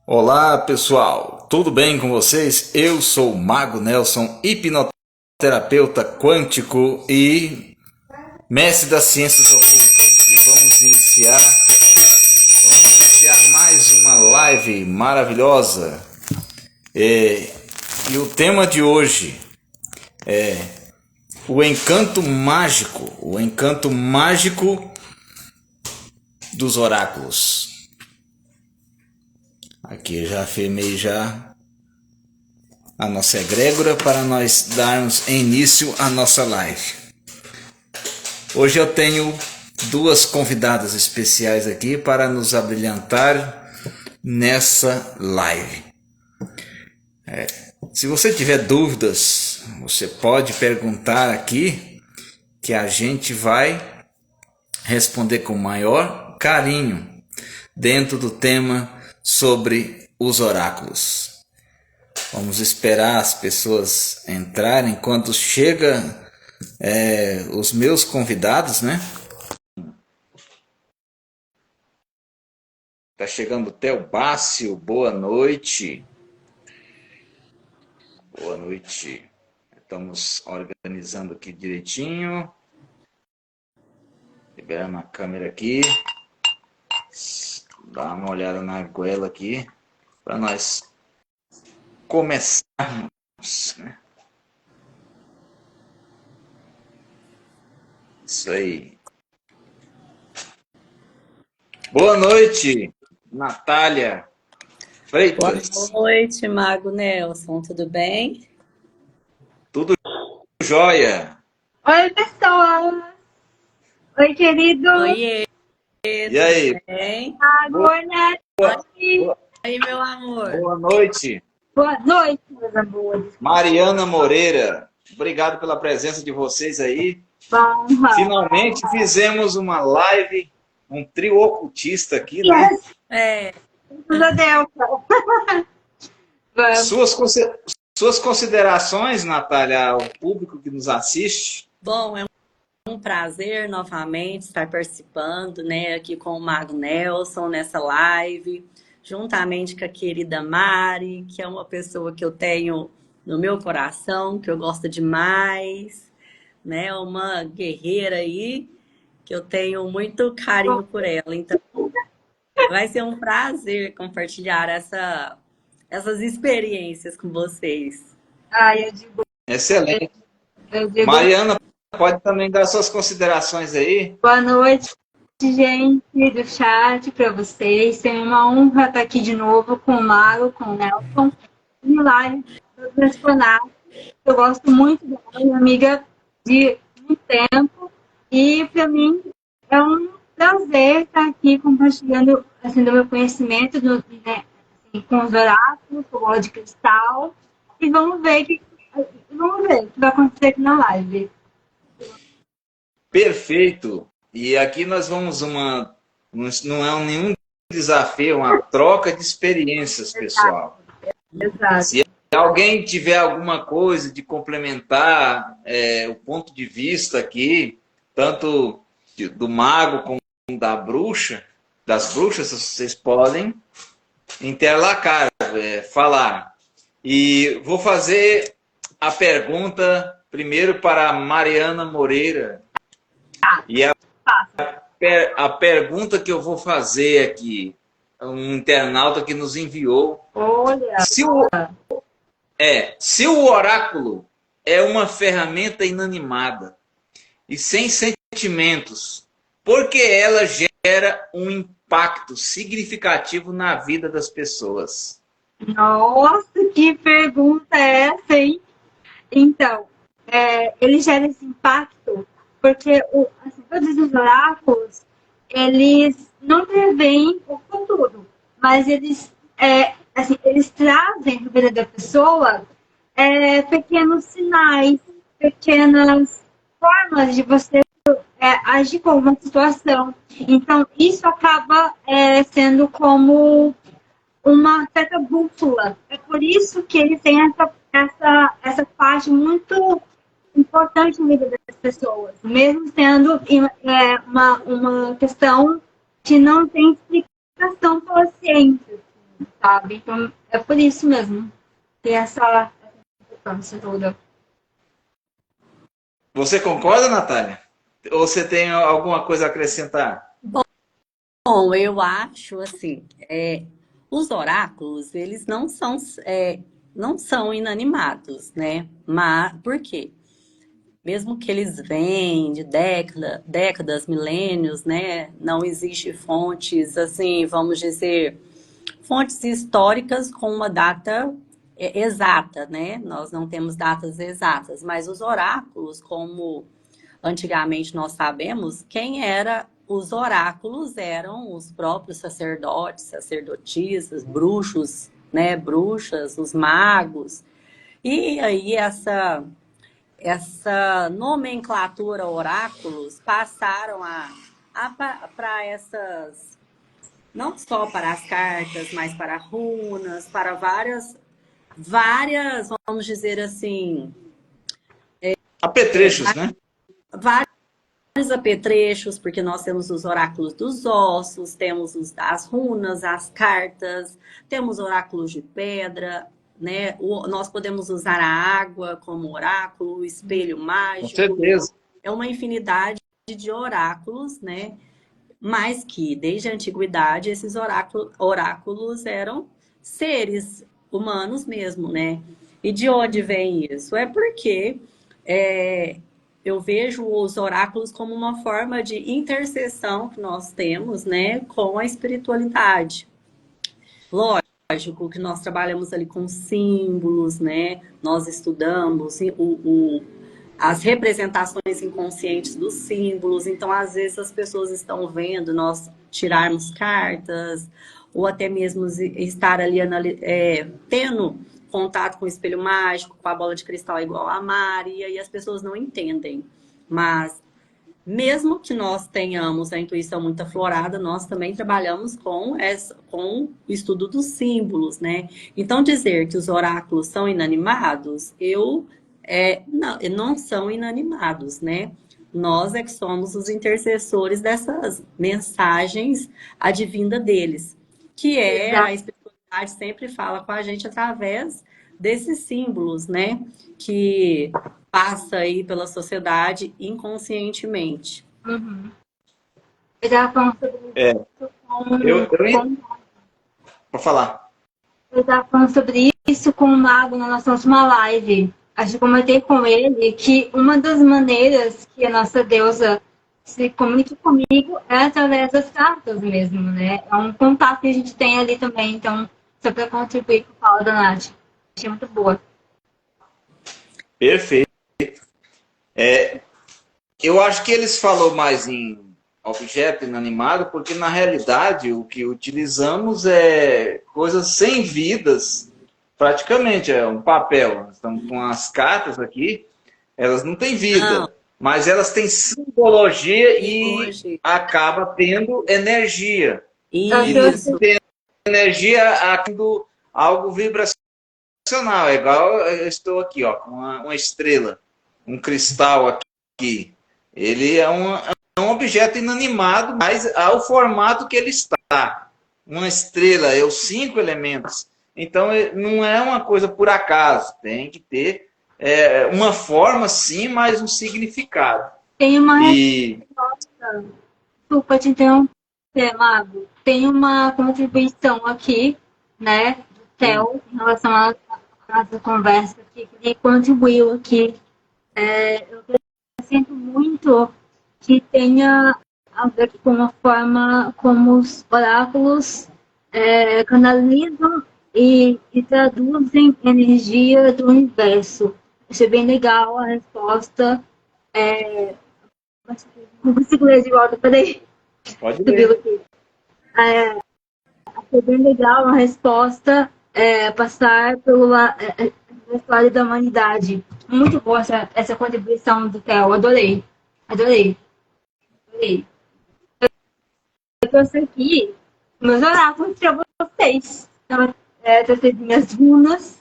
Olá pessoal, tudo bem com vocês? Eu sou o Mago Nelson, hipnoterapeuta quântico e mestre das ciências ocultas. E vamos iniciar mais uma live maravilhosa. E o tema de hoje é o encanto mágico dos oráculos. Aqui eu já afirmei a nossa egrégora para nós darmos início à nossa live. Hoje eu tenho duas convidadas especiais aqui para nos abrilhantar nessa live. Se você tiver dúvidas, você pode perguntar aqui que a gente vai responder com maior carinho dentro do tema sobre os oráculos. Vamos esperar as pessoas entrarem enquanto chega os meus convidados, né? Tá chegando o Theo Bácio, boa noite. Boa noite. Estamos organizando aqui direitinho. Liberando a câmera aqui. Dá uma olhada na goela aqui para nós começarmos, né? Isso aí. Boa noite, Natália Freitas. Boa noite, Mago Nelson, tudo bem? Tudo jóia. Oi, pessoal! Oi, querido! Oiê, E aí? bem? Boa noite! Aí, meu amor. Boa noite. Boa noite, meus amores! Mariana Moreira, obrigado pela presença de vocês aí. Bom, Finalmente fizemos uma live, um trio ocultista aqui, né? É, Meu Deus! Vamos. Suas considerações, Natália, ao público que nos assiste. bom, é um prazer novamente estar participando, né, aqui com o Mago Nelson nessa live, juntamente com a querida Mari, que é uma pessoa que eu tenho no meu coração, que eu gosto demais, né, uma guerreira aí, que eu tenho muito carinho por ela. Então, vai ser um prazer compartilhar essas experiências com vocês. Ai, Excelente. eu digo Mariana, pode também dar suas considerações aí. boa noite, gente do chat, para vocês. É uma honra estar aqui de novo com o Mago, com o Nelson, em live transformar. Eu gosto muito dela, minha amiga de muito tempo, e para mim é um prazer estar aqui compartilhando assim, do meu conhecimento né, assim, com os oráculos, com o bola de cristal, e vamos ver o que vai acontecer aqui na live. Perfeito. E aqui nós vamos não é nenhum desafio, é uma troca de experiências, pessoal. Exato. Se alguém tiver alguma coisa de complementar o ponto de vista aqui, tanto do mago como das bruxas, vocês podem interlacar, falar. E vou fazer a pergunta primeiro para a Mariana Moreira. E a pergunta que eu vou fazer aqui, um internauta que nos enviou. Olha, Se o oráculo é uma ferramenta inanimada e sem sentimentos, por que ela gera um impacto significativo na vida das pessoas? nossa, que pergunta é essa, hein? Então, ele gera esse impacto porque assim, todos os oráculos, eles não preveem o futuro, mas eles trazem para a vida da pessoa pequenos sinais, pequenas formas de você agir com uma situação. Então, isso acaba sendo como uma certa bússola. É por isso que ele tem essa parte muito importante na vida das pessoas, mesmo sendo uma questão que não tem explicação pela ciência, sabe? sabe? Então, é por isso mesmo. Tem essa importância toda. Você concorda, Natália? Ou você tem alguma coisa a acrescentar? Bom, eu acho assim, os oráculos, eles não são inanimados, né? Mas por quê? Mesmo que eles vêm de décadas, milênios, né? Não existe fontes, assim, vamos dizer, fontes históricas com uma data exata, né? Nós não temos datas exatas, mas os oráculos, como antigamente nós sabemos, quem era os oráculos eram os próprios sacerdotes, sacerdotisas, bruxos, né? Bruxas, os magos. E aí essa nomenclatura oráculos passaram para essas, não só para as cartas, mas para runas, para várias, vamos dizer assim, Apetrechos, né? vários apetrechos, porque nós temos os oráculos dos ossos, temos as runas, as cartas, temos oráculos de pedra, né? Nós podemos usar a água como oráculo, o espelho Com mágico. certeza. É uma infinidade de oráculos, né? Mas que, desde a antiguidade, esses oráculos eram seres humanos mesmo, né? E de onde vem isso? É porque eu vejo os oráculos como uma forma de intercessão que nós temos, né, com a espiritualidade. Lógico que nós trabalhamos ali com símbolos, né? Nós estudamos as representações inconscientes dos símbolos. Então, às vezes, as pessoas estão vendo nós tirarmos cartas, ou até mesmo estar ali tendo contato com o espelho mágico, com a bola de cristal igual a Mari, e aí as pessoas não entendem. Mas, mesmo que nós tenhamos a intuição muito aflorada, nós também trabalhamos com o estudo dos símbolos, né? Então, dizer que os oráculos são inanimados, não são inanimados, né? Nós é que somos os intercessores dessas mensagens advinda deles, que a espiritualidade sempre fala com a gente através desses símbolos, né? Que passa aí pela sociedade inconscientemente. Uhum. Eu estava falando sobre isso Para falar. Eu estava falando sobre isso com o Mago na nossa última live. Acho que comentei com ele que uma das maneiras que a nossa deusa se comunica comigo é através das cartas mesmo, né? É um contato que a gente tem ali também. Então, só para contribuir com a fala da Nath. Achei muito boa. Perfeito. Eu acho que eles falou mais em objeto inanimado, porque na realidade o que utilizamos é coisas sem vidas, praticamente, é um papel. Estamos com as cartas aqui, elas não têm vida, mas elas têm simbologia e acaba tendo energia. Isso. E tem energia algo vibracional, é igual eu estou aqui, ó, com uma estrela, um cristal aqui. Ele é um objeto inanimado, mas ao formato que ele está. Uma estrela é os 5 elementos. Então, não é uma coisa por acaso. Tem que ter uma forma, sim, mas um significado. Tem uma resposta. Desculpa te interromper, Mago. Tem uma contribuição aqui, né, do Theo, em relação à nossa conversa aqui, que ele contribuiu aqui. Eu sinto muito que tenha a ver com a forma como os oráculos canalizam e traduzem energia do universo. Achei bem legal a resposta. Não consigo ler de volta, peraí. Pode ler. Achei bem legal a resposta passar pela história da humanidade. Muito boa essa contribuição do Theo. Adorei. Eu trouxe aqui meus oráculos para vocês. Então, trouxe minhas runas.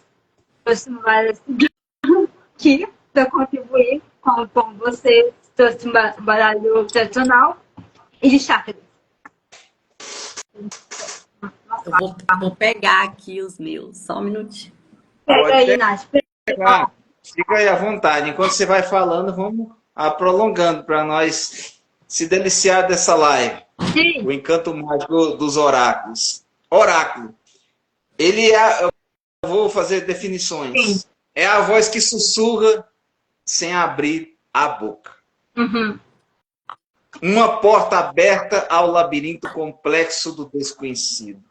Trouxe várias aqui para contribuir com vocês. Trouxe um baralho tradicional e de chakras. Nossa, vou pegar aqui os meus, só um minutinho. Pega aí, Nath. Pegar. Fica aí à vontade. Enquanto você vai falando, vamos prolongando para nós se deliciar dessa live. Sim. O encanto mágico dos oráculos. Oráculo. Ele é... Eu vou fazer definições. Sim. É a voz que sussurra sem abrir a boca. Uhum. Uma porta aberta ao labirinto complexo do desconhecido.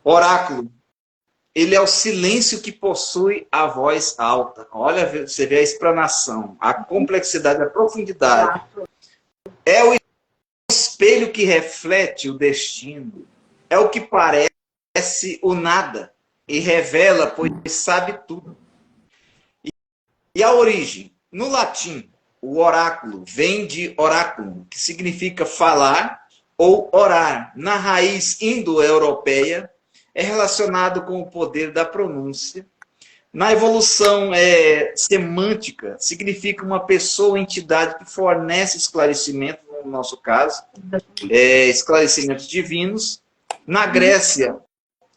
Oráculo. Ele é o silêncio que possui a voz alta. Olha, você vê a explanação, a complexidade, a profundidade. É o espelho que reflete o destino. É o que parece o nada e revela, pois sabe tudo. E a origem? No latim, o oráculo vem de oráculo, que significa falar ou orar. Na raiz indo-europeia, é relacionado com o poder da pronúncia. Na evolução semântica, significa uma pessoa ou entidade que fornece esclarecimento, no nosso caso, esclarecimentos divinos. Na Grécia,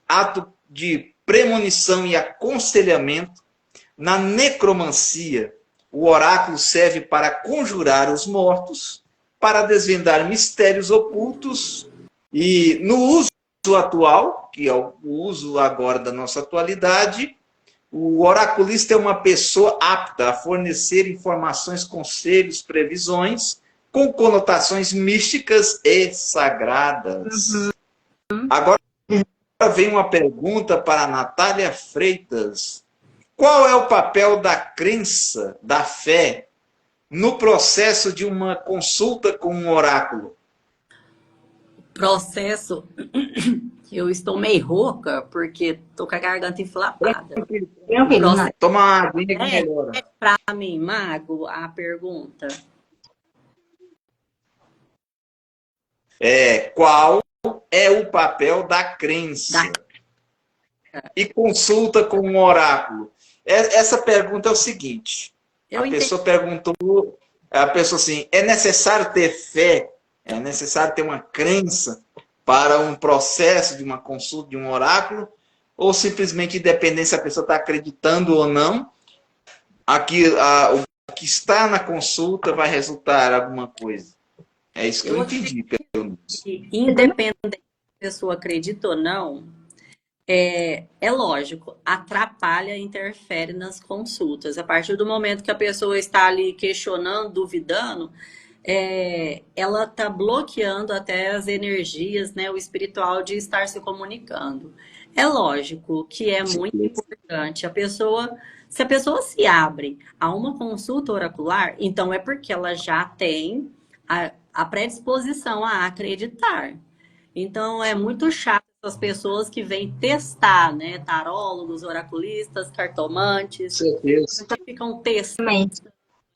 ato de premonição e aconselhamento. Na necromancia, o oráculo serve para conjurar os mortos, para desvendar mistérios ocultos. E no uso atual, que é o uso agora da nossa atualidade, o oraculista é uma pessoa apta a fornecer informações, conselhos, previsões, com conotações místicas e sagradas. Agora vem uma pergunta para a Natália Freitas. Qual é o papel da crença, da fé, no processo de uma consulta com um oráculo? Processo, eu estou meio rouca, porque estou com a garganta inflamada. Toma uma aguinha que melhora. Para mim, Mago, a pergunta. Qual é o papel da crença? E consulta com um oráculo. Essa pergunta é o seguinte. Pessoa perguntou, a pessoa assim, é necessário ter fé? É necessário ter uma crença para um processo de uma consulta, de um oráculo? Ou simplesmente, independente se a pessoa está acreditando ou não, o que está na consulta vai resultar alguma coisa? É isso que eu entendi. Independente se a pessoa acredita ou não, é lógico, atrapalha, interfere nas consultas. A partir do momento que a pessoa está ali questionando, duvidando, ela está bloqueando até as energias, né, o espiritual de estar se comunicando. É lógico que é muito importante se a pessoa se abre a uma consulta oracular, então é porque ela já tem a predisposição a acreditar. Então é muito chato as pessoas que vêm testar, né, tarólogos, oraculistas, cartomantes, que ficam testando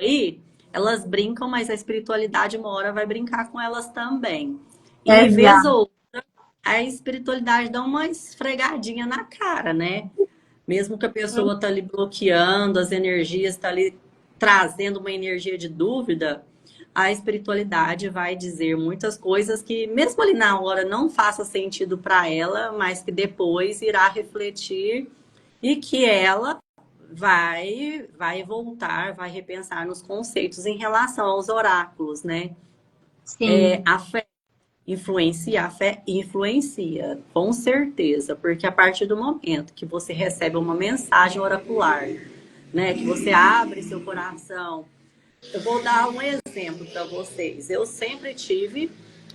aí. Elas brincam, mas a espiritualidade uma hora vai brincar com elas também. E vez ou outra, a espiritualidade dá uma esfregadinha na cara, né? Mesmo que a pessoa tá ali bloqueando, as energias tá ali trazendo uma energia de dúvida, a espiritualidade vai dizer muitas coisas que mesmo ali na hora não faça sentido para ela, mas que depois irá refletir e que ela vai voltar, vai repensar nos conceitos em relação aos oráculos, né? Sim. A fé influencia, com certeza, porque a partir do momento que você recebe uma mensagem oracular, né, que você abre seu coração. Eu vou dar um exemplo para vocês. Eu sempre tive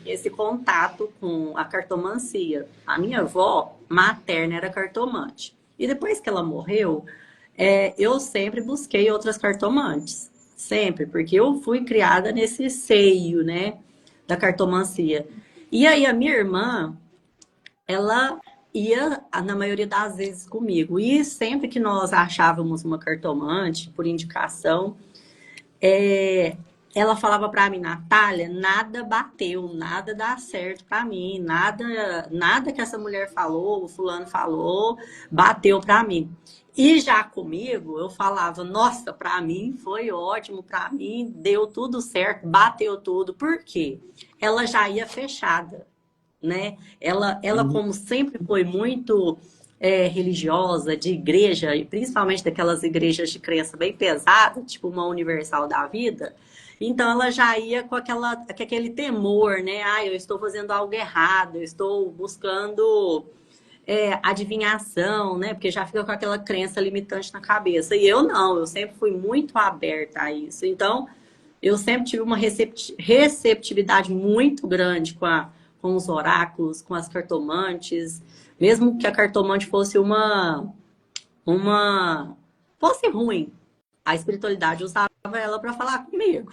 esse contato com a cartomancia. A minha avó materna era cartomante. E depois que ela morreu, eu sempre busquei outras cartomantes. Sempre, porque eu fui criada nesse seio, né, da cartomancia. E aí a minha irmã, ela ia, na maioria das vezes, comigo. E sempre que nós achávamos uma cartomante, por indicação, ela falava para mim, Natália, nada bateu, nada dá certo para mim, nada que essa mulher falou, o fulano falou, bateu para mim. E já comigo, eu falava, nossa, para mim foi ótimo, para mim deu tudo certo, bateu tudo. Por quê? Ela já ia fechada. né? Ela Uhum. como sempre foi muito religiosa, de igreja, e principalmente daquelas igrejas de crença bem pesada, tipo uma Universal da Vida, então ela já ia com aquele temor, né? Ah, eu estou fazendo algo errado, eu estou buscando adivinhação, né? Porque já fica com aquela crença limitante na cabeça. E eu não, eu sempre fui muito aberta a isso. Então, eu sempre tive uma receptividade muito grande com os oráculos, com as cartomantes. Mesmo que a cartomante fosse fosse ruim, a espiritualidade usava ela para falar comigo.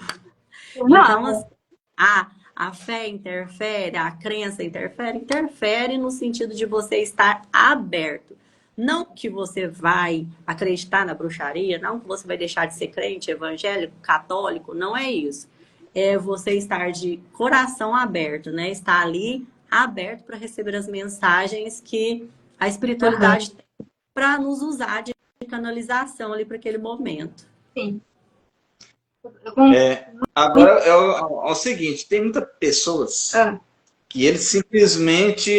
Então, Uau! assim, a fé interfere, a crença interfere? Interfere no sentido de você estar aberto. Não que você vai acreditar na bruxaria, não que você vai deixar de ser crente, evangélico, católico, não é isso. É você estar de coração aberto, né? Estar ali aberto para receber as mensagens que a Aham, espiritualidade tem para nos usar de canalização ali para aquele momento. sim. Com- Agora é o seguinte, tem muitas pessoas ah, que ele simplesmente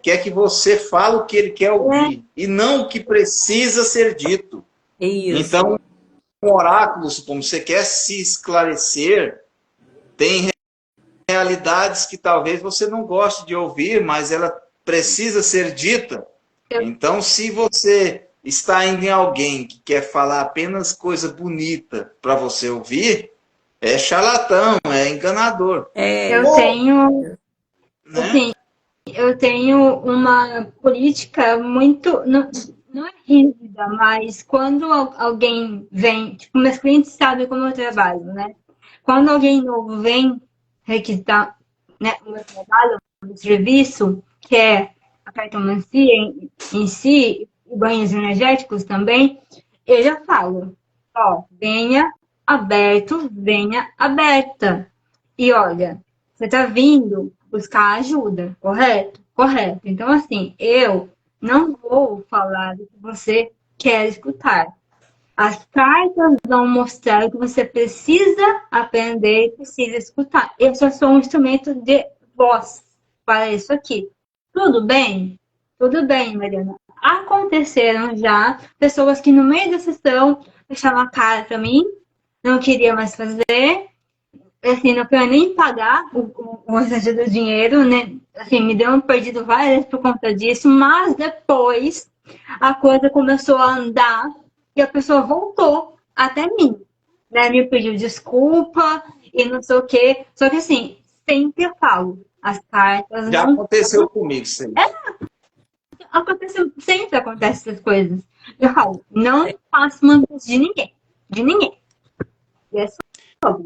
quer que você fale o que ele quer é ouvir e não o que precisa ser dito. Isso. Então, um oráculo, como você quer se esclarecer, tem realidades que talvez você não goste de ouvir, mas ela precisa ser dita. eu, Então, se você está indo em alguém que quer falar apenas coisa bonita para você ouvir, é charlatão, é enganador. É, eu Ou, tenho, né? assim, eu tenho uma política muito, não, não é rígida, mas quando alguém vem, tipo, meus clientes sabem como eu trabalho, né? Quando alguém novo vem requisitar, né, o meu trabalho, o meu serviço, que é a cartomancia em si, e banhos energéticos também, eu já falo, ó, venha aberta. E olha, você está vindo buscar ajuda, correto? Correto. Então, assim, eu não vou falar do que você quer escutar. As cartas vão mostrar o que você precisa aprender e precisa escutar. Eu só sou um instrumento de voz para isso aqui. Tudo bem? Tudo bem, Mariana. Aconteceram já pessoas que no meio da sessão fechavam a cara para mim, não queria mais fazer, assim, não queria nem pagar o restante do dinheiro, né? Assim, me deu um perdido várias vezes por conta disso, mas depois a coisa começou a andar e a pessoa voltou até mim, né? Me pediu desculpa e não sei o quê. Só que assim, sempre eu falo, as cartas Já não aconteceu comigo isso aí. aconteceu, sempre acontece essas coisas. Eu falo, não faço mantas de ninguém, de ninguém. E é só.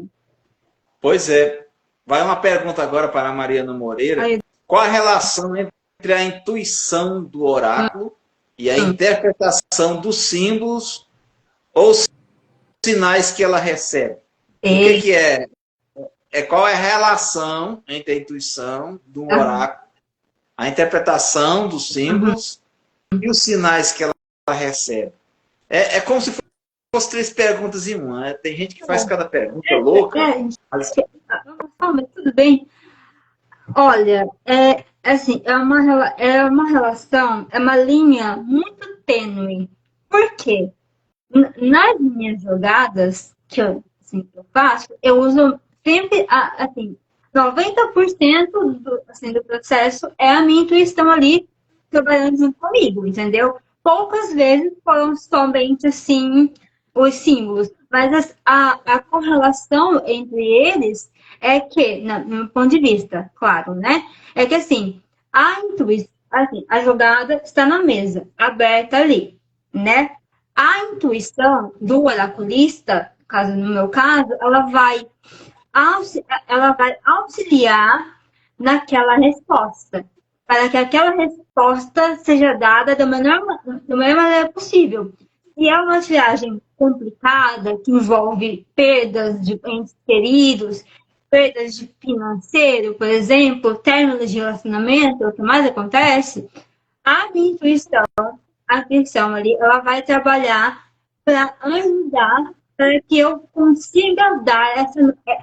Pois é. Vai uma pergunta agora para a Mariana Moreira. Aí, Qual a relação entre a intuição do oráculo e a hum, interpretação dos símbolos ou sinais que ela recebe? O que, ei, que é? Qual é a relação entre a intuição do aham, oráculo, a interpretação dos uhum. símbolos e os sinais que ela recebe? É como se fosse três perguntas em uma. Tem gente que faz cada pergunta louca. É, Mas, mas tudo bem. Olha, assim, é uma relação, é uma linha muito tênue. Por quê? Nas minhas jogadas que eu faço, eu uso sempre, assim, 90% do processo é a minha intuição ali trabalhando junto comigo, entendeu? Poucas vezes foram somente, assim, os símbolos, mas a correlação entre eles é que, no meu ponto de vista, claro, né? É que, assim, a intuição, assim, a jogada está na mesa, aberta ali, né? A intuição do oraculista, no meu caso, ela vai auxiliar naquela resposta, para que aquela resposta seja dada da melhor maneira possível. Se é uma viagem complicada, que envolve perdas de entes queridos, perdas de financeiro, por exemplo, términos de relacionamento, é o que mais acontece, a minha intuição, a intuição ali, ela vai trabalhar para ajudar para que eu consiga dar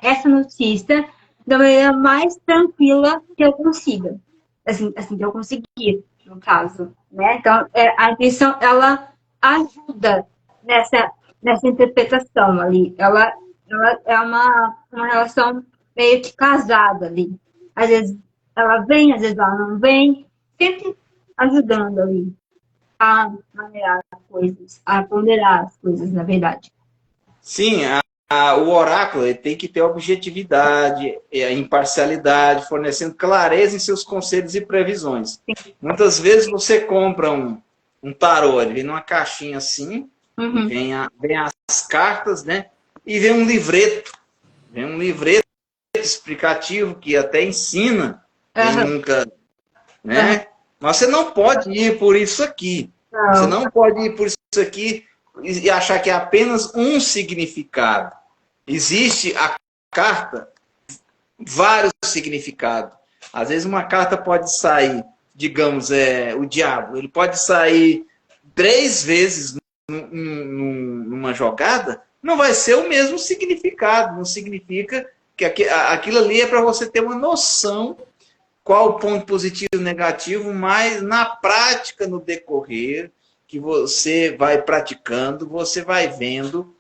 essa notícia da maneira mais tranquila que eu consiga. assim que eu consegui, no caso, né? Então, a intuição, ela ajuda nessa interpretação ali. Ela é uma relação meio que casada ali. Às vezes ela vem, às vezes ela não vem, sempre ajudando ali a maneirar as coisas, a ponderar as coisas, na verdade. Sim, o oráculo ele tem que ter objetividade, imparcialidade, fornecendo clareza em seus conselhos e previsões. Muitas vezes você compra um tarô, ele vem numa caixinha assim, e vem as cartas, né? E vem um livreto. Vem um livreto explicativo que até ensina quem nunca, né? Mas você não pode ir por isso aqui. Não. Você não pode ir por isso aqui e achar que é apenas um significado. Existe a carta, vários significados. Às vezes uma carta pode sair, digamos, o diabo, ele pode sair 3 vezes numa jogada, não vai ser o mesmo significado. Não significa que aquilo ali é para você ter uma noção qual o ponto positivo e negativo, mas na prática, no decorrer, que você vai praticando, você vai vendo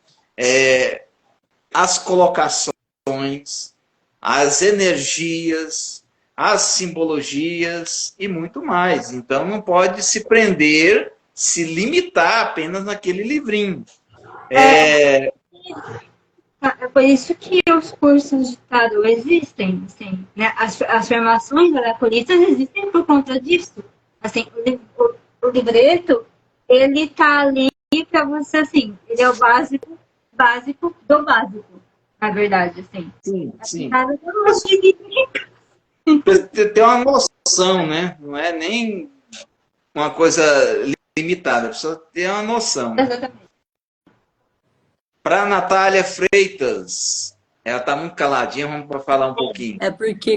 as colocações, as energias, as simbologias e muito mais. Então não pode se prender, se limitar apenas naquele livrinho. É por isso que os cursos de tarô existem, assim, né? As formações oraculistas existem por conta disso. Assim, o livreto, ele tá ali para você, assim, ele é o básico do básico, na verdade, assim. Sim, sim. Você tem uma noção, né? Não é nem uma coisa limitada, a pessoa tem uma noção. Exatamente. Para Natália Freitas, ela está muito caladinha, vamos falar um pouquinho. É porque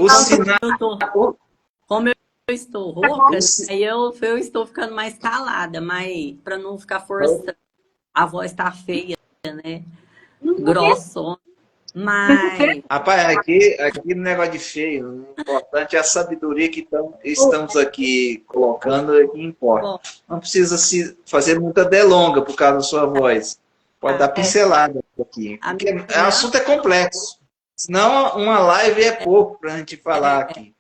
como eu estou rouca, aí eu estou ficando mais calada, mas para não ficar forçando, a voz está feia, né? Grossona. Mas. Rapaz, aqui no negócio de feio, o importante é a sabedoria que estamos aqui colocando, é que importa. Não precisa se fazer muita delonga por causa da sua voz. Pode dar pincelada aqui. Porque o assunto é complexo. Senão uma live é pouco para a gente falar aqui.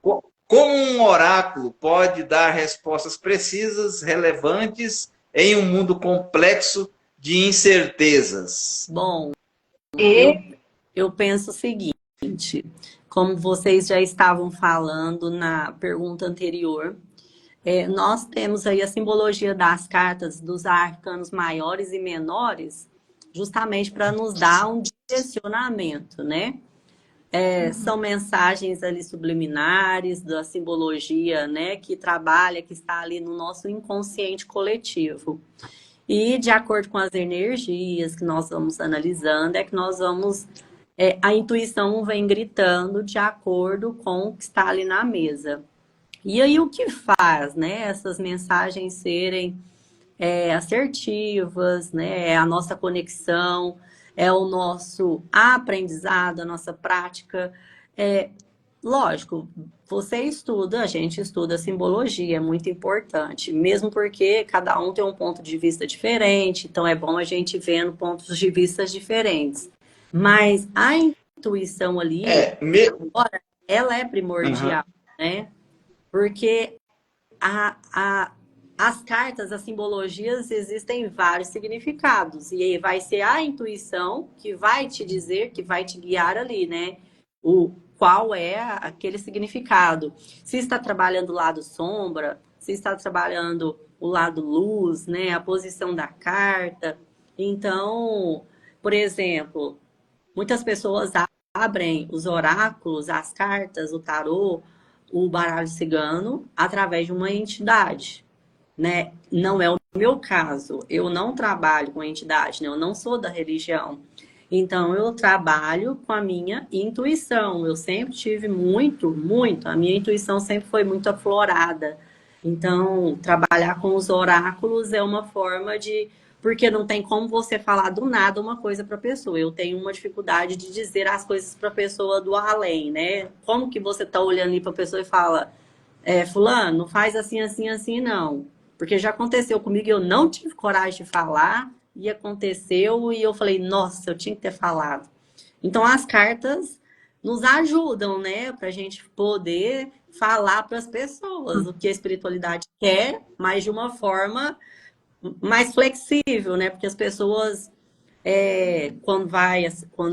Como um oráculo pode dar respostas precisas, relevantes, em um mundo complexo de incertezas? Bom, eu penso o seguinte, como vocês já estavam falando na pergunta anterior, nós temos aí a simbologia das cartas dos arcanos maiores e menores, justamente para nos dar um direcionamento, né? São mensagens ali subliminares da simbologia, né? Que trabalha, que está ali no nosso inconsciente coletivo. E de acordo com as energias que nós vamos analisando, que nós vamos... a intuição vem gritando de acordo com o que está ali na mesa. E aí o que faz, né? Essas mensagens serem assertivas, né? É a nossa conexão, é o nosso aprendizado, a nossa prática. Lógico, você estuda, a gente estuda simbologia, é muito importante, mesmo porque cada um tem um ponto de vista diferente, então é bom a gente vendo pontos de vista diferentes. Mas a intuição ali, ela é primordial, né? Porque as cartas, as simbologias, existem vários significados. E aí vai ser a intuição que vai te dizer, que vai te guiar ali, né? Qual é aquele significado. Se está trabalhando o lado sombra, se está trabalhando o lado luz, né? A posição da carta. Então, por exemplo, muitas pessoas abrem os oráculos, as cartas, o tarô, o baralho cigano, através de uma entidade, né? Não é o meu caso. Eu não trabalho com entidade, né? Eu não sou da religião. Então, eu trabalho com a minha intuição. Eu sempre tive muito, a minha intuição sempre foi muito aflorada. Então, trabalhar com os oráculos é uma forma de porque não tem como você falar do nada uma coisa para a pessoa. Eu tenho uma dificuldade de dizer as coisas para a pessoa do além, né? Como que você tá olhando ali para a pessoa e fala, fulano, não faz assim, assim, assim, não. Porque já aconteceu comigo, eu não tive coragem de falar, e aconteceu, e eu falei, nossa, eu tinha que ter falado. Então, as cartas nos ajudam, né, para a gente poder falar para as pessoas o que a espiritualidade quer, mas de uma forma mais flexível, né? Porque as pessoas, quando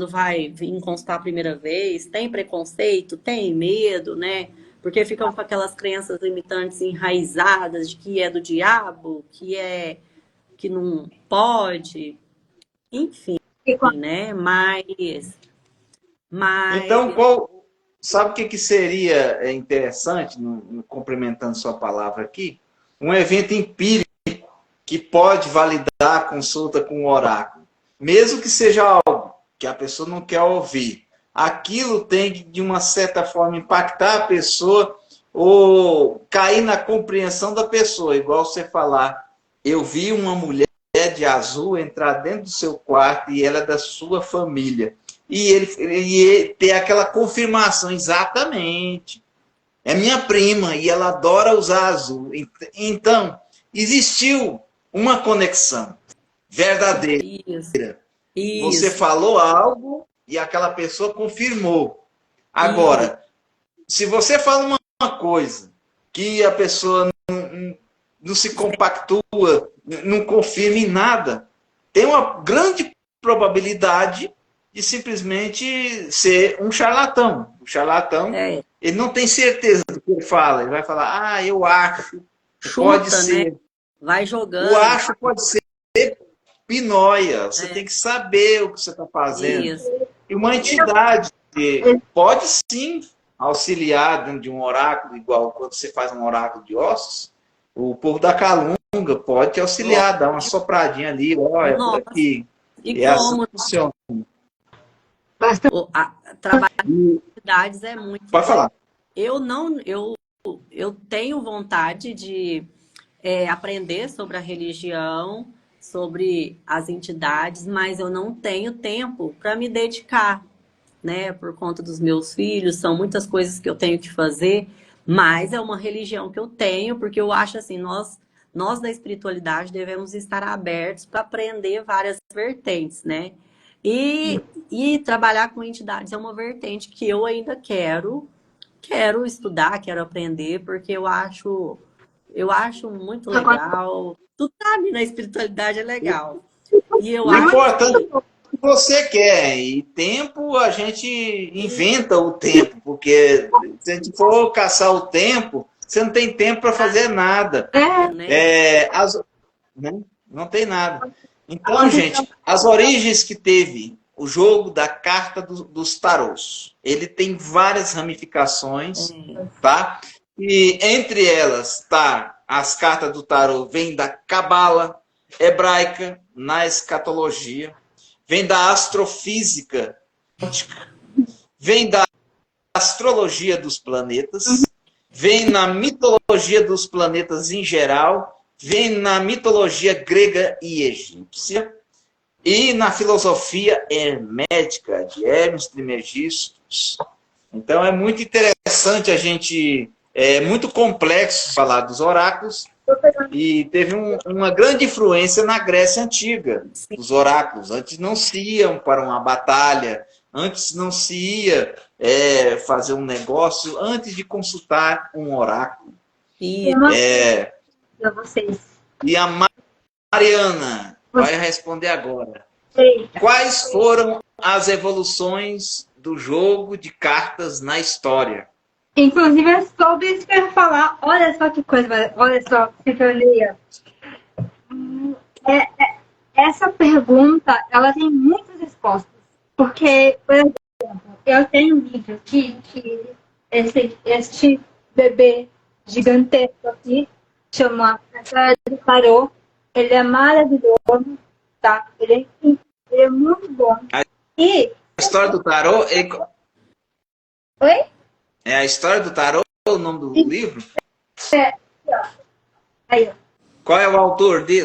vai vir consultar a primeira vez, tem preconceito, tem medo, né? Porque ficam com aquelas crenças limitantes enraizadas de que é do diabo, que não pode, enfim, né? Mas Então, sabe o que, que seria interessante, complementando sua palavra aqui? Um evento empírico que pode validar a consulta com o oráculo. Mesmo que seja algo que a pessoa não quer ouvir. Aquilo tem que, de uma certa forma, impactar a pessoa ou cair na compreensão da pessoa. Igual você falar, eu vi uma mulher de azul entrar dentro do seu quarto e ela é da sua família. E ele ter aquela confirmação, exatamente. É minha prima e ela adora usar azul. Então, existiu uma conexão verdadeira. Você isso. falou algo e aquela pessoa confirmou. Agora, se você fala uma coisa que a pessoa não se compactua, não confirma em nada, tem uma grande probabilidade de simplesmente ser um charlatão. O charlatão, ele não tem certeza do que ele fala. Ele vai falar, eu acho, pode ser. Né? Vai jogando. O acho pode ser pinóia. Você tem que saber o que você está fazendo. Isso. E uma entidade pode sim auxiliar dentro de um oráculo, igual quando você faz um oráculo de ossos, o povo da Calunga pode te auxiliar, dar uma sopradinha ali, olha, por aqui. E como assim funciona. Trabalhar com entidades é muito. Pode falar. Eu tenho vontade de aprender sobre a religião, sobre as entidades, mas eu não tenho tempo para me dedicar, né? Por conta dos meus filhos, são muitas coisas que eu tenho que fazer, mas é uma religião que eu tenho, porque eu acho assim, nós da espiritualidade devemos estar abertos para aprender várias vertentes, né? E trabalhar com entidades é uma vertente que eu ainda quero estudar, quero aprender, porque eu acho muito legal. Tu sabe, na espiritualidade é legal. E eu acho importante é o que você quer. E tempo, a gente inventa o tempo, porque se a gente for caçar o tempo, você não tem tempo para fazer nada. Não tem nada. Então, gente, as origens que teve o jogo da carta dos tarôs, ele tem várias ramificações, tá? E entre elas tá as cartas do tarô vêm da cabala hebraica na escatologia, vem da astrofísica, vem da astrologia dos planetas, vem na mitologia dos planetas em geral, vem na mitologia grega e egípcia e na filosofia hermética de Hermes Trismegisto. Então é muito interessante a gente... É muito complexo falar dos oráculos e teve uma grande influência na Grécia Antiga, os oráculos. Antes não se iam para uma batalha, antes não se ia fazer um negócio antes de consultar um oráculo. E a Mariana vai responder agora. Quais foram as evoluções do jogo de cartas na história? Inclusive, é sobre isso que eu ia falar. Olha só que coisa, olha só, sintonia. Essa pergunta, ela tem muitas respostas. Porque, por exemplo, eu tenho um vídeo aqui que este bebê gigantesco aqui chama História do Tarô. Ele é maravilhoso, tá? Ele é muito bom. A História do Tarô... Oi? É a História do Tarô o nome do livro? Aí, ó. Qual é o autor dele?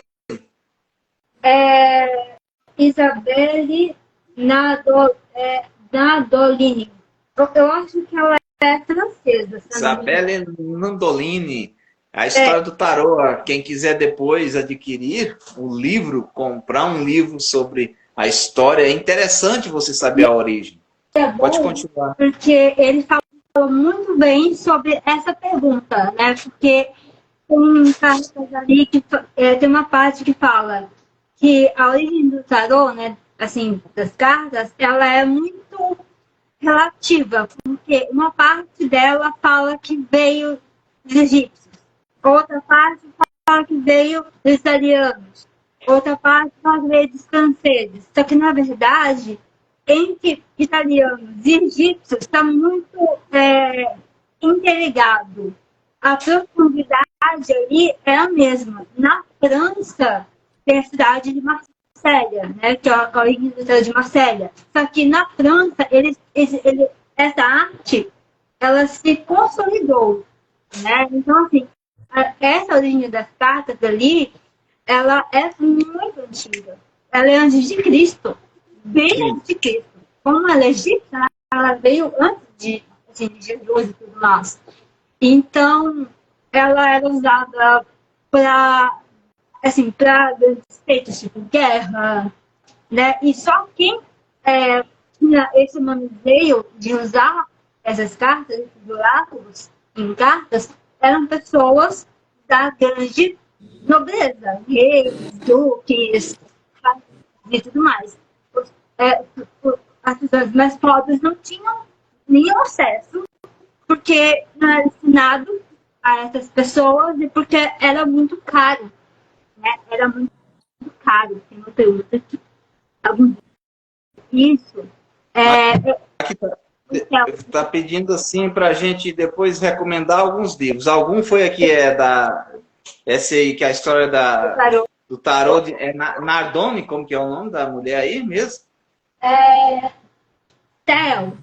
Isabelle Nadolini. Eu acho que ela é francesa. Isabelle Nandolini, a história do tarô. Quem quiser depois adquirir o livro, comprar um livro sobre a história, é interessante você saber a origem. Pode continuar. Porque ele falou muito bem sobre essa pergunta, né? Porque tem cartas ali que tem uma parte que fala que a origem do tarô, né? Assim, das cartas, ela é muito relativa, porque uma parte dela fala que veio dos egípcios, outra parte fala que veio dos italianos, outra parte fala que veio dos franceses. Só que, na verdade, entre italianos e egípcios está muito interligado. A profundidade ali é a mesma. Na França, tem a cidade de Marsella, né, que é a origem de Marsella. Só que na França, essa arte, ela se consolidou, né? Então, assim, essa origem das cartas ali, ela é muito antiga. Ela é antes de Cristo, bem antes de Cristo. Como ela é egípcia, ela veio antes de Jesus e tudo mais. Então, ela era usada para grandes feitos, tipo guerra, né? E só quem tinha esse manuseio de usar essas cartas, esses oráculos em cartas, eram pessoas da grande nobreza, reis, duques e tudo mais. As pessoas mais pobres não tinham nenhum acesso, porque não era ensinado a essas pessoas e porque era muito caro, né? Era muito caro. Tem uma pergunta aqui. Isso. Está pedindo assim para a gente depois recomendar alguns livros. Algum foi aqui, esse aí, que é a história do tarô Nardoni, como que é o nome da mulher aí mesmo? Theo.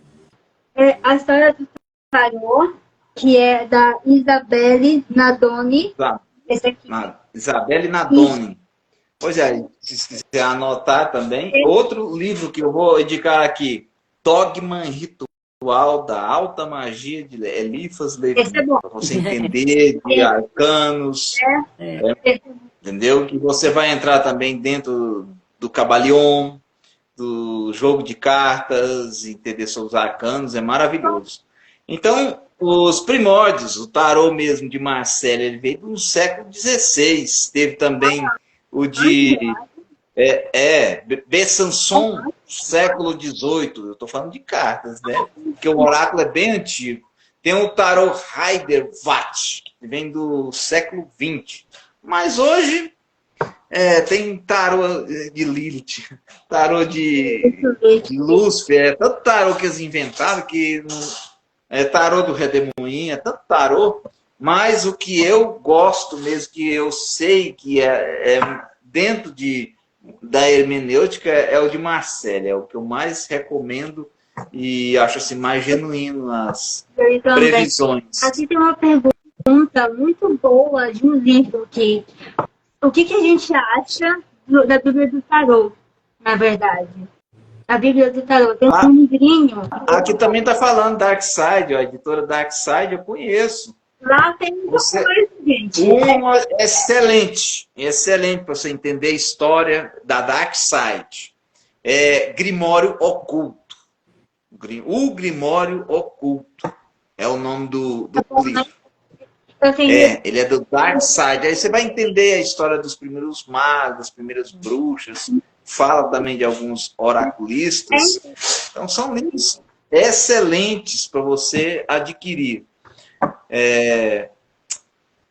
A história do tarô, que é da Isabelle Nadoni. Esse aqui. Isabelle Nadoni. Pois é, se quiser anotar também. Outro livro que eu vou indicar aqui, Dogma Ritual da Alta Magia de Eliphas Levi. Para você entender de arcanos. Entendeu? Que você vai entrar também dentro do Cabalion, do jogo de cartas, entender sobre os arcanos, é maravilhoso. Então, os primórdios, o tarô mesmo de Marcella, ele veio do século XVI. Teve também o de Besançon, século XVIII. Eu estou falando de cartas, né? Porque o oráculo é bem antigo. Tem o tarô Heider-Watt, que vem do século XX. Mas hoje tem tarô de Lilith, tarô de Lúcifer, tanto tarô que eles inventaram, que tarô do Redemoinho, tanto tarô. Mas o que eu gosto mesmo, que eu sei que é dentro da hermenêutica, é o de Marcella, é o que eu mais recomendo e acho assim, mais genuíno nas previsões. Aqui tem uma pergunta muito boa de um livro que o que a gente acha da Bíblia do Tarô, na verdade? A Bíblia do Tarô tem um livrinho. Aqui também está falando Dark Side, a editora Dark Side, eu conheço. Lá tem muita coisa, gente. Excelente para você entender a história da Dark Side. Grimório Oculto. O Grimório Oculto é o nome do livro. Ele é do Dark Side. Aí você vai entender a história dos primeiros magos, das primeiras bruxas. Fala também de alguns oraculistas. Então são livros excelentes para você adquirir.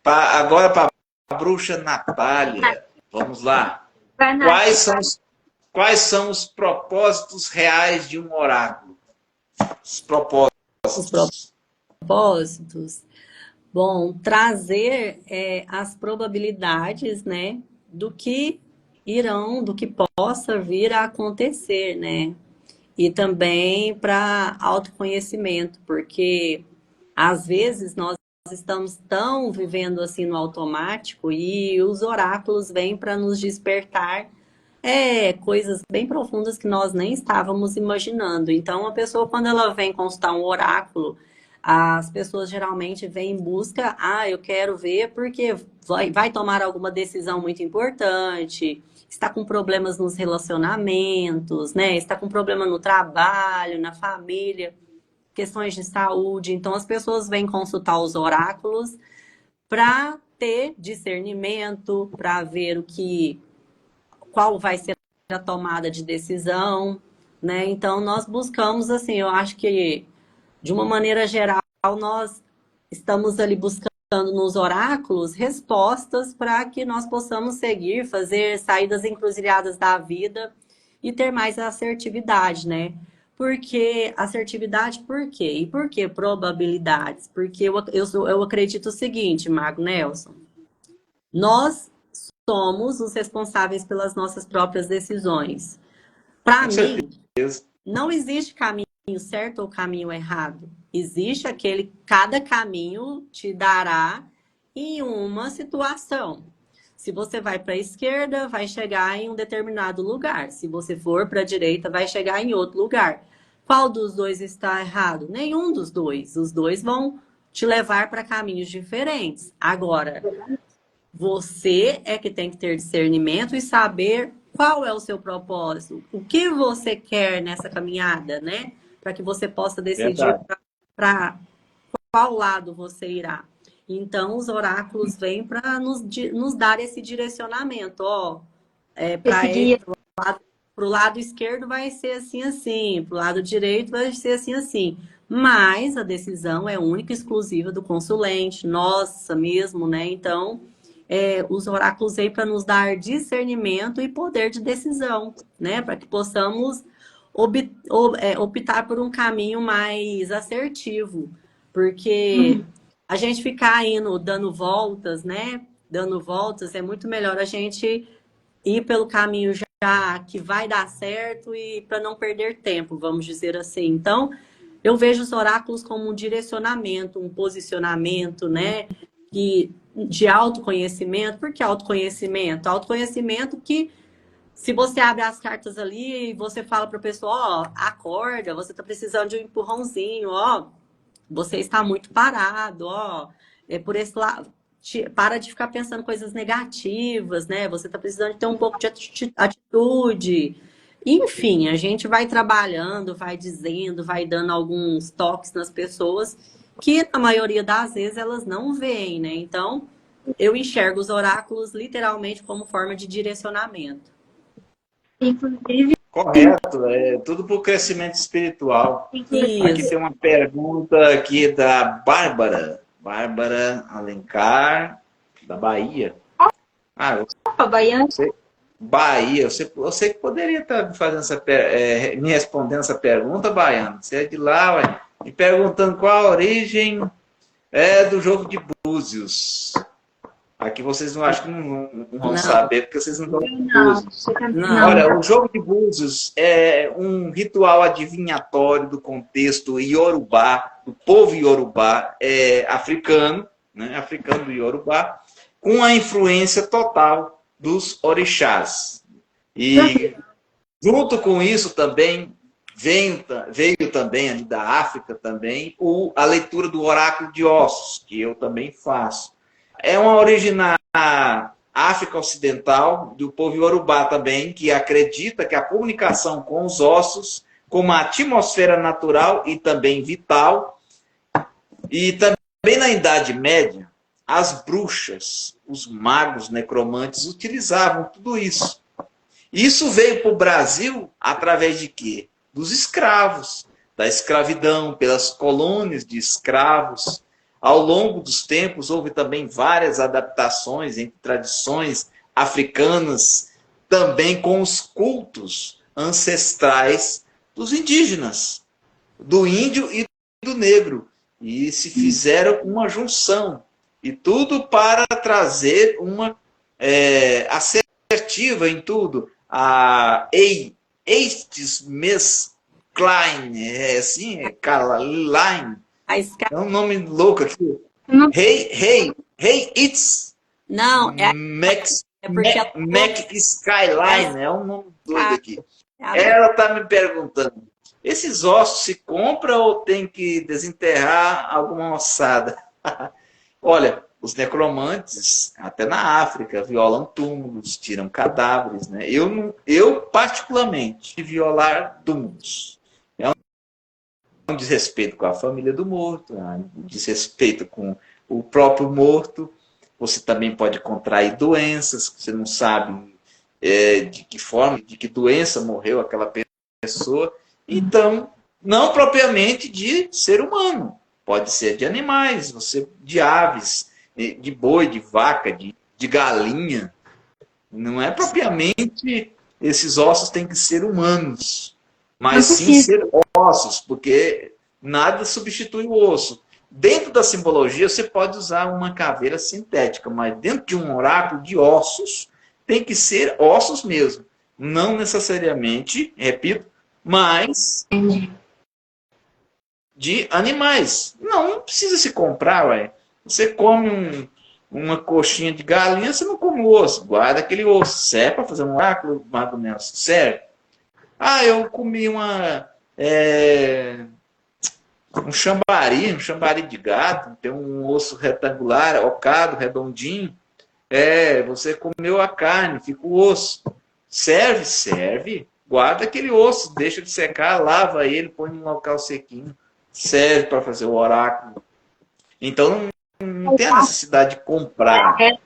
Agora para a bruxa Natália. Vamos lá. Quais são os propósitos reais de um oráculo? Os propósitos. Bom, trazer as probabilidades, né, do que possa vir a acontecer, né? E também para autoconhecimento, porque às vezes nós estamos tão vivendo assim no automático e os oráculos vêm para nos despertar Coisas bem profundas que nós nem estávamos imaginando. Então, a pessoa, quando ela vem consultar um oráculo, as pessoas geralmente vêm em busca, eu quero ver porque vai tomar alguma decisão muito importante, está com problemas nos relacionamentos, né? Está com problema no trabalho, na família, questões de saúde. Então, as pessoas vêm consultar os oráculos para ter discernimento, para ver qual vai ser a tomada de decisão, né? Então, nós buscamos, assim, eu acho que, de uma maneira geral, nós estamos ali buscando nos oráculos respostas para que nós possamos seguir, fazer saídas encruzilhadas da vida e ter mais assertividade, né? Porque assertividade, por quê? E por que probabilidades? Porque eu acredito o seguinte, Mago Nelson, nós somos os responsáveis pelas nossas próprias decisões. Para Com mim, certeza. não existe caminho certo ou caminho errado. Existe cada caminho te dará em uma situação. Se você vai para a esquerda, vai chegar em um determinado lugar. Se você for para a direita, vai chegar em outro lugar. Qual dos dois está errado? Nenhum dos dois. Os dois vão te levar para caminhos diferentes. Agora, você é que tem que ter discernimento e saber qual é o seu propósito, o que você quer nessa caminhada, né? Para que você possa decidir Verdade. para qual lado você irá. Então, os oráculos vêm para nos dar esse direcionamento. Ó, para Esse guia. o lado esquerdo vai ser assim, assim. Para o lado direito vai ser assim, assim. Mas a decisão é única e exclusiva do consulente, nossa mesmo, né? Então, os oráculos vêm para nos dar discernimento e poder de decisão, né? Para que possamos optar por um caminho mais assertivo. Porque a gente ficar indo, dando voltas, né? Dando voltas, é muito melhor a gente ir pelo caminho já que vai dar certo e para não perder tempo, vamos dizer assim. Então, eu vejo os oráculos como um direcionamento, um posicionamento, né? De autoconhecimento. Por que autoconhecimento? Autoconhecimento que, se você abre as cartas ali e você fala para a pessoa, ó, acorda, você está precisando de um empurrãozinho, ó, você está muito parado, ó, por esse lado, para de ficar pensando coisas negativas, né? Você está precisando de ter um pouco de atitude. Enfim, a gente vai trabalhando, vai dizendo, vai dando alguns toques nas pessoas que, na maioria das vezes, elas não veem, né? Então, eu enxergo os oráculos literalmente como forma de direcionamento. Inclusive, Correto, é tudo para o crescimento espiritual. Aqui Isso. tem uma pergunta aqui da Bárbara. Bárbara Alencar, da Bahia. Eu opa, baiano. sei. Bahia, eu sei que poderia estar fazendo me respondendo essa pergunta, Baiano. Você é de lá, ué, me perguntando qual a origem do jogo de búzios. Aqui vocês não acham que não vão saber, porque vocês não jogam búzios. Não. Olha, o jogo de búzios é um ritual adivinhatório do contexto iorubá, do povo iorubá africano, né, africano do Iorubá, com a influência total dos orixás. E junto com isso também veio também ali da África também a leitura do oráculo de ossos, que eu também faço. É uma origem na África Ocidental, do povo Iorubá também, que acredita que a comunicação com os ossos, com uma atmosfera natural e também vital, e também na Idade Média, as bruxas, os magos necromantes utilizavam tudo isso. Isso veio para o Brasil através de quê? Dos escravos, da escravidão, pelas colônias de escravos. Ao longo dos tempos, houve também várias adaptações entre tradições africanas, também com os cultos ancestrais dos indígenas, do índio e do negro. E se fizeram uma junção. E tudo para trazer uma assertiva em tudo. A Estes Mes Klein, assim, Caroline. É um nome louco aqui. Hey, It's Não, Max É porque Mac Skyline, é um nome doido aqui. ela Ela está me perguntando, esses ossos se compra ou tem que desenterrar alguma ossada? Olha, os necromantes, até na África, violam túmulos, tiram cadáveres, né? Eu particularmente, violar túmulos. É um desrespeito com a família do morto, um desrespeito com o próprio morto. Você também pode contrair doenças, que você não sabe de que forma, de que doença morreu aquela pessoa. Então, não propriamente de ser humano. Pode ser de animais, de aves, de boi, de vaca, de galinha. Não é propriamente esses ossos têm que ser humanos, mas sim ser ossos, porque nada substitui o osso. Dentro da simbologia, você pode usar uma caveira sintética, mas dentro de um oráculo de ossos, tem que ser ossos mesmo. Não necessariamente, repito, mas de animais. Não precisa se comprar, ué. Você come uma coxinha de galinha, você não come o osso. Guarda aquele osso. Serve para fazer um oráculo, Mago Nelson? Serve. Ah, eu comi um chambari de gato, tem um osso retangular, ocado, redondinho. Você comeu a carne, fica o osso. Serve? Serve. Guarda aquele osso, deixa de secar, lava ele, põe em um local sequinho. Serve para fazer o oráculo. Então não tem a necessidade de comprar. É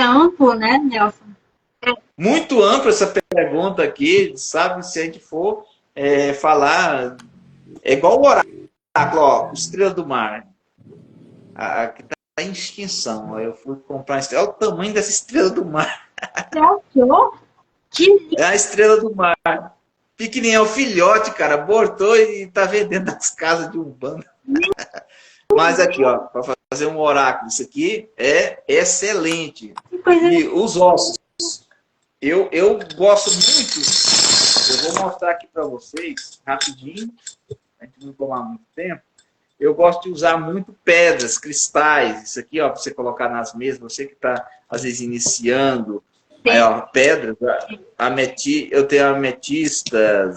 amplo, né, Nelson? Muito ampla essa pergunta aqui, sabe? Se a gente for falar, é igual o oráculo, ó, Estrela do Mar. Que está em extinção. Eu fui comprar uma estrela. Olha o tamanho dessa Estrela do Mar. É a Estrela do Mar. Pequenininho, é o filhote, cara. Abortou e está vendendo nas casas de Umbanda. Mas aqui, ó, para fazer um oráculo, isso aqui é excelente. E os ossos. Eu gosto muito. Eu vou mostrar aqui para vocês, rapidinho. A gente não tomar muito tempo. Eu gosto de usar muito pedras, cristais. Isso aqui, ó, para você colocar nas mesas. Você que está, às vezes, iniciando. Aí, ó, pedras. Eu tenho ametistas.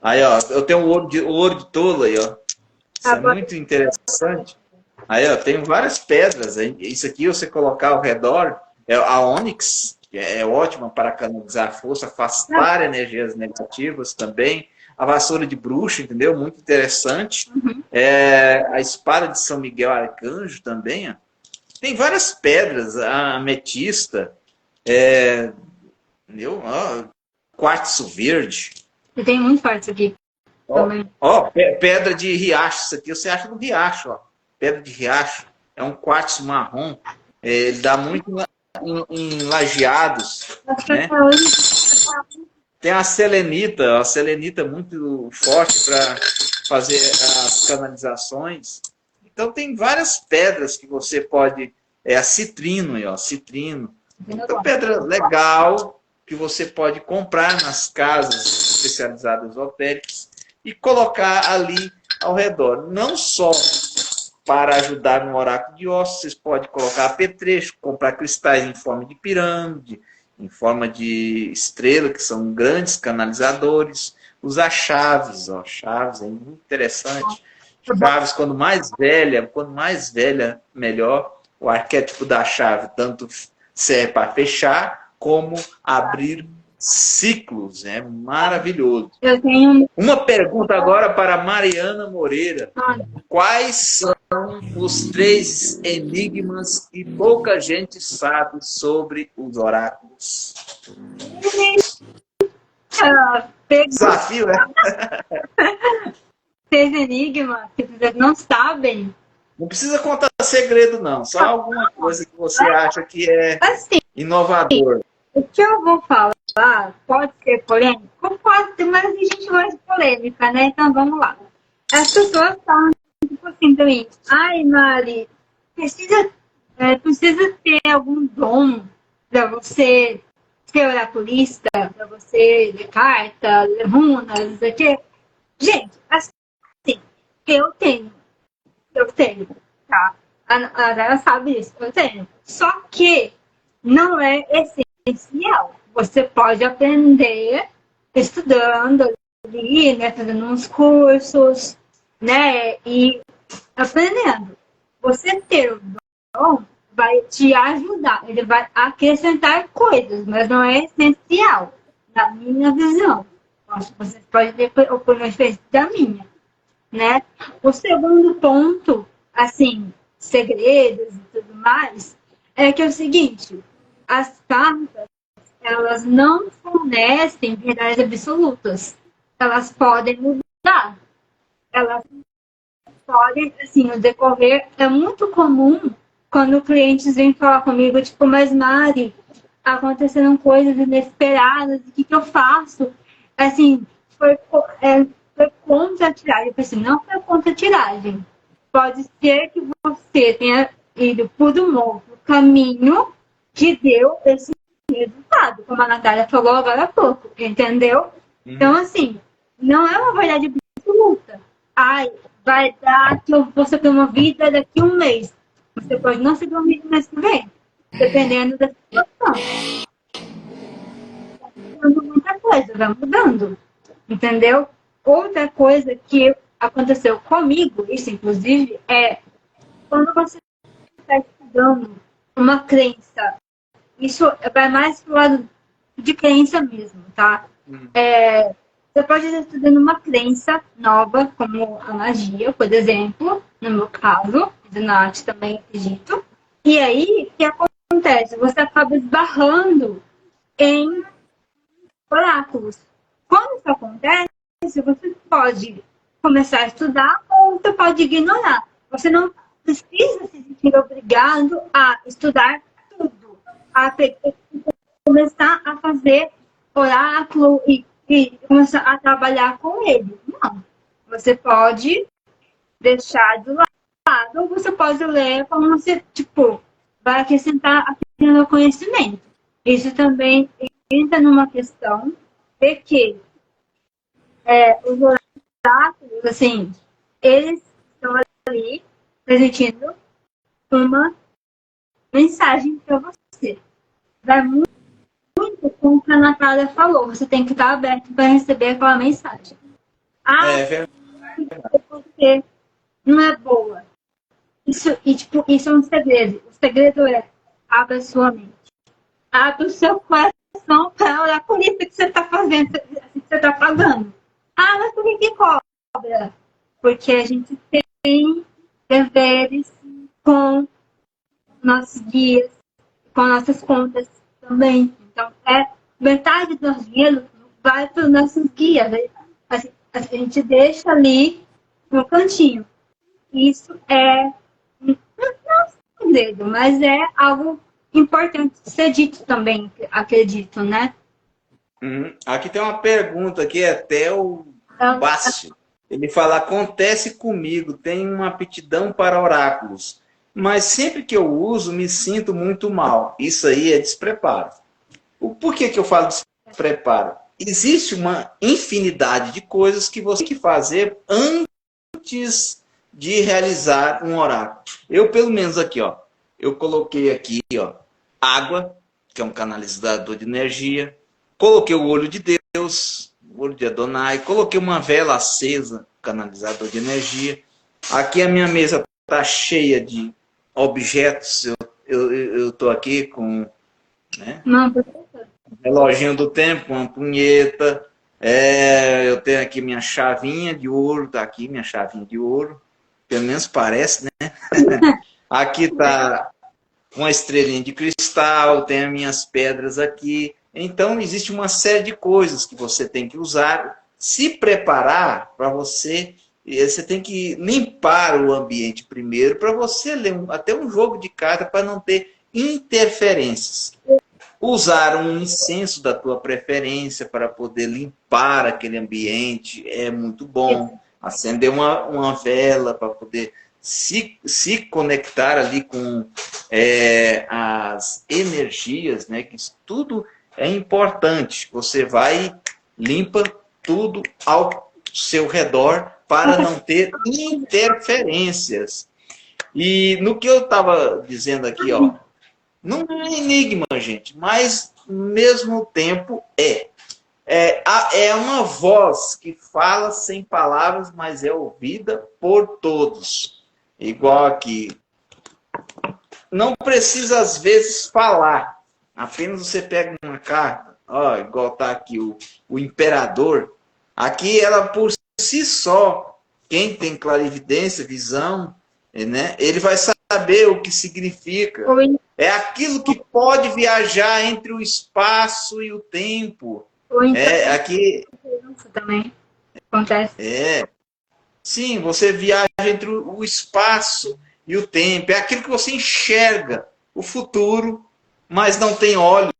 Aí, ó, eu tenho o ouro de tolo aí, ó. Isso é muito interessante. Aí, ó, tem várias pedras. Isso aqui, você colocar ao redor, a ônix, que é ótima para canalizar força, afastar energias negativas também. A vassoura de bruxa, entendeu? Muito interessante. A espada de São Miguel Arcanjo também, ó. Tem várias pedras, a ametista, entendeu? Quartzo verde. E tem muito quartzo aqui. Pedra de riacho, isso aqui você acha no riacho, ó. Pedra de riacho, é um quartzo marrom, ele dá muito em lajeados, né? Tem a selenita é muito forte para fazer as canalizações. Então tem várias pedras que você pode, a citrino, ó, citrino. Então pedra legal que você pode comprar nas casas especializadas esotéricas e colocar ali ao redor. Não só para ajudar no oráculo de ossos, vocês podem colocar apetrecho, comprar cristais em forma de pirâmide, em forma de estrela, que são grandes canalizadores. Usar chaves, ó, chaves é muito interessante. Chaves, quanto mais velha, melhor. O arquétipo da chave tanto serve para fechar como abrir ciclos, é maravilhoso. Eu tenho uma pergunta agora para Mariana Moreira. Quais são os 3 enigmas que pouca gente sabe sobre os oráculos? Desafio, né? 3 enigmas que vocês não sabem. Não precisa contar segredo, não. Só alguma coisa que você acha que é inovador. O que eu vou falar pode ser polêmico? Pode, mas a gente gosta de polêmica, né? Então vamos lá. As pessoas falam tipo assim também. Ai, Mari, precisa ter algum dom para você ser oraculista, para você ler carta, ler runas, não sei o quê. Gente, assim, eu tenho, tá? A Dara sabe disso, eu tenho. Só que não é essencial. Você pode aprender estudando ali, né, fazendo uns cursos, né, e aprendendo. Você ter o dom vai te ajudar, ele vai acrescentar coisas, mas não é essencial, na minha visão. Acho que vocês podem ter opiniões diferentes da minha, né? O segundo ponto, assim, segredos e tudo mais, é que é o seguinte, as cartas, elas não fornecem verdades absolutas. Elas podem mudar. Elas podem, assim, no decorrer, é muito comum quando clientes vêm falar comigo, tipo, mas Mari, aconteceram coisas inesperadas, o que eu faço? Assim, foi contra a tiragem. Eu pensei, não foi contra a tiragem. Pode ser que você tenha ido por um outro caminho que deu esse resultado, como a Natália falou agora há pouco, entendeu? Então, assim, não é uma verdade absoluta. Ai, vai dar que eu vou ser promovida daqui a um mês. Você pode não ser promovida no mês que vem, dependendo da situação. Mudando muita coisa, vai mudando, entendeu? Outra coisa que aconteceu comigo, isso inclusive, é quando você está estudando uma crença, isso vai mais pro lado de crença mesmo, tá? Você pode estar estudando uma crença nova, como a magia, por exemplo, no meu caso, e na arte também acredito. E aí, o que acontece? Você acaba esbarrando em oráculos. Quando isso acontece, você pode começar a estudar ou você pode ignorar. Você não precisa se sentir obrigado a estudar tudo, a começar a fazer oráculo e começar a trabalhar com ele. Não. Você pode deixar de lado ou você pode ler como você, tipo, vai acrescentar aquele no conhecimento. Isso também entra numa questão de que os oráculos, assim, eles estão ali transmitindo uma mensagem para você. Vai muito como a Natália falou, você tem que estar aberto para receber aquela mensagem. Você não é boa. Isso é um segredo. O segredo é abra sua mente. Abre o seu coração para olhar por isso que você está fazendo, que você está pagando. Ah, mas por que cobra? Porque a gente tem deveres com nossos guias, com nossas contas também. Então, metade do nosso dinheiro vai para os nossos guias. A gente deixa ali no cantinho. Isso não é um segredo, mas é algo importante ser dito também, acredito, né? Aqui tem uma pergunta aqui, até o Bácio. Ele fala, acontece comigo, tenho uma aptidão para oráculos, mas sempre que eu uso, me sinto muito mal. Isso aí é despreparo. Por que eu falo despreparo? Existe uma infinidade de coisas que você tem que fazer antes de realizar um oráculo. Eu, pelo menos aqui, ó, eu coloquei aqui, ó, água, que é um canalizador de energia, coloquei o olho de Deus, o olho de Adonai, coloquei uma vela acesa, canalizador de energia. Aqui a minha mesa está cheia de objetos, eu estou aqui com, né, um reloginho do tempo, uma punheta, eu tenho aqui minha chavinha de ouro, está aqui minha chavinha de ouro, pelo menos parece, né? Aqui está uma estrelinha de cristal, tem as minhas pedras aqui. Então, existe uma série de coisas que você tem que usar, se preparar para você. Você tem que limpar o ambiente primeiro, para você ler até um jogo de carta para não ter interferências. Usar um incenso da tua preferência para poder limpar aquele ambiente é muito bom. Acender uma vela para poder se conectar ali com as energias, né? Que isso tudo é importante. Você vai, limpa tudo ao seu redor para não ter interferências. E no que eu estava dizendo aqui, ó, Não é enigma, gente, mas ao mesmo tempo é. É uma voz que fala sem palavras, mas é ouvida por todos. Igual aqui. Não precisa, às vezes, falar. Apenas você pega uma carta, ó, igual está aqui o imperador. Aqui, ela por si só, quem tem clarividência, visão, né, ele vai saber o que significa. É aquilo que pode viajar entre o espaço e o tempo. Aqui também acontece. Sim, você viaja entre o espaço e o tempo. É aquilo que você enxerga, o futuro, mas não tem olhos.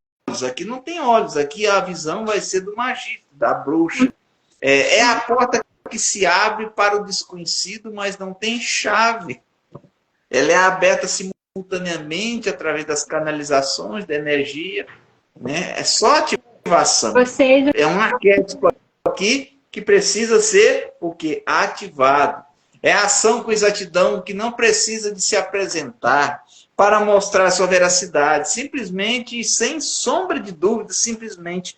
Aqui não tem olhos. Aqui a visão vai ser do magista, da bruxa. É a porta que se abre para o desconhecido, mas não tem chave. Ela é aberta simultaneamente através das canalizações da energia, né? É só ativação. É um arquétipo aqui que precisa ser o que? Ativado. É a ação com exatidão que não precisa de se apresentar para mostrar sua veracidade. Simplesmente, e sem sombra de dúvida, simplesmente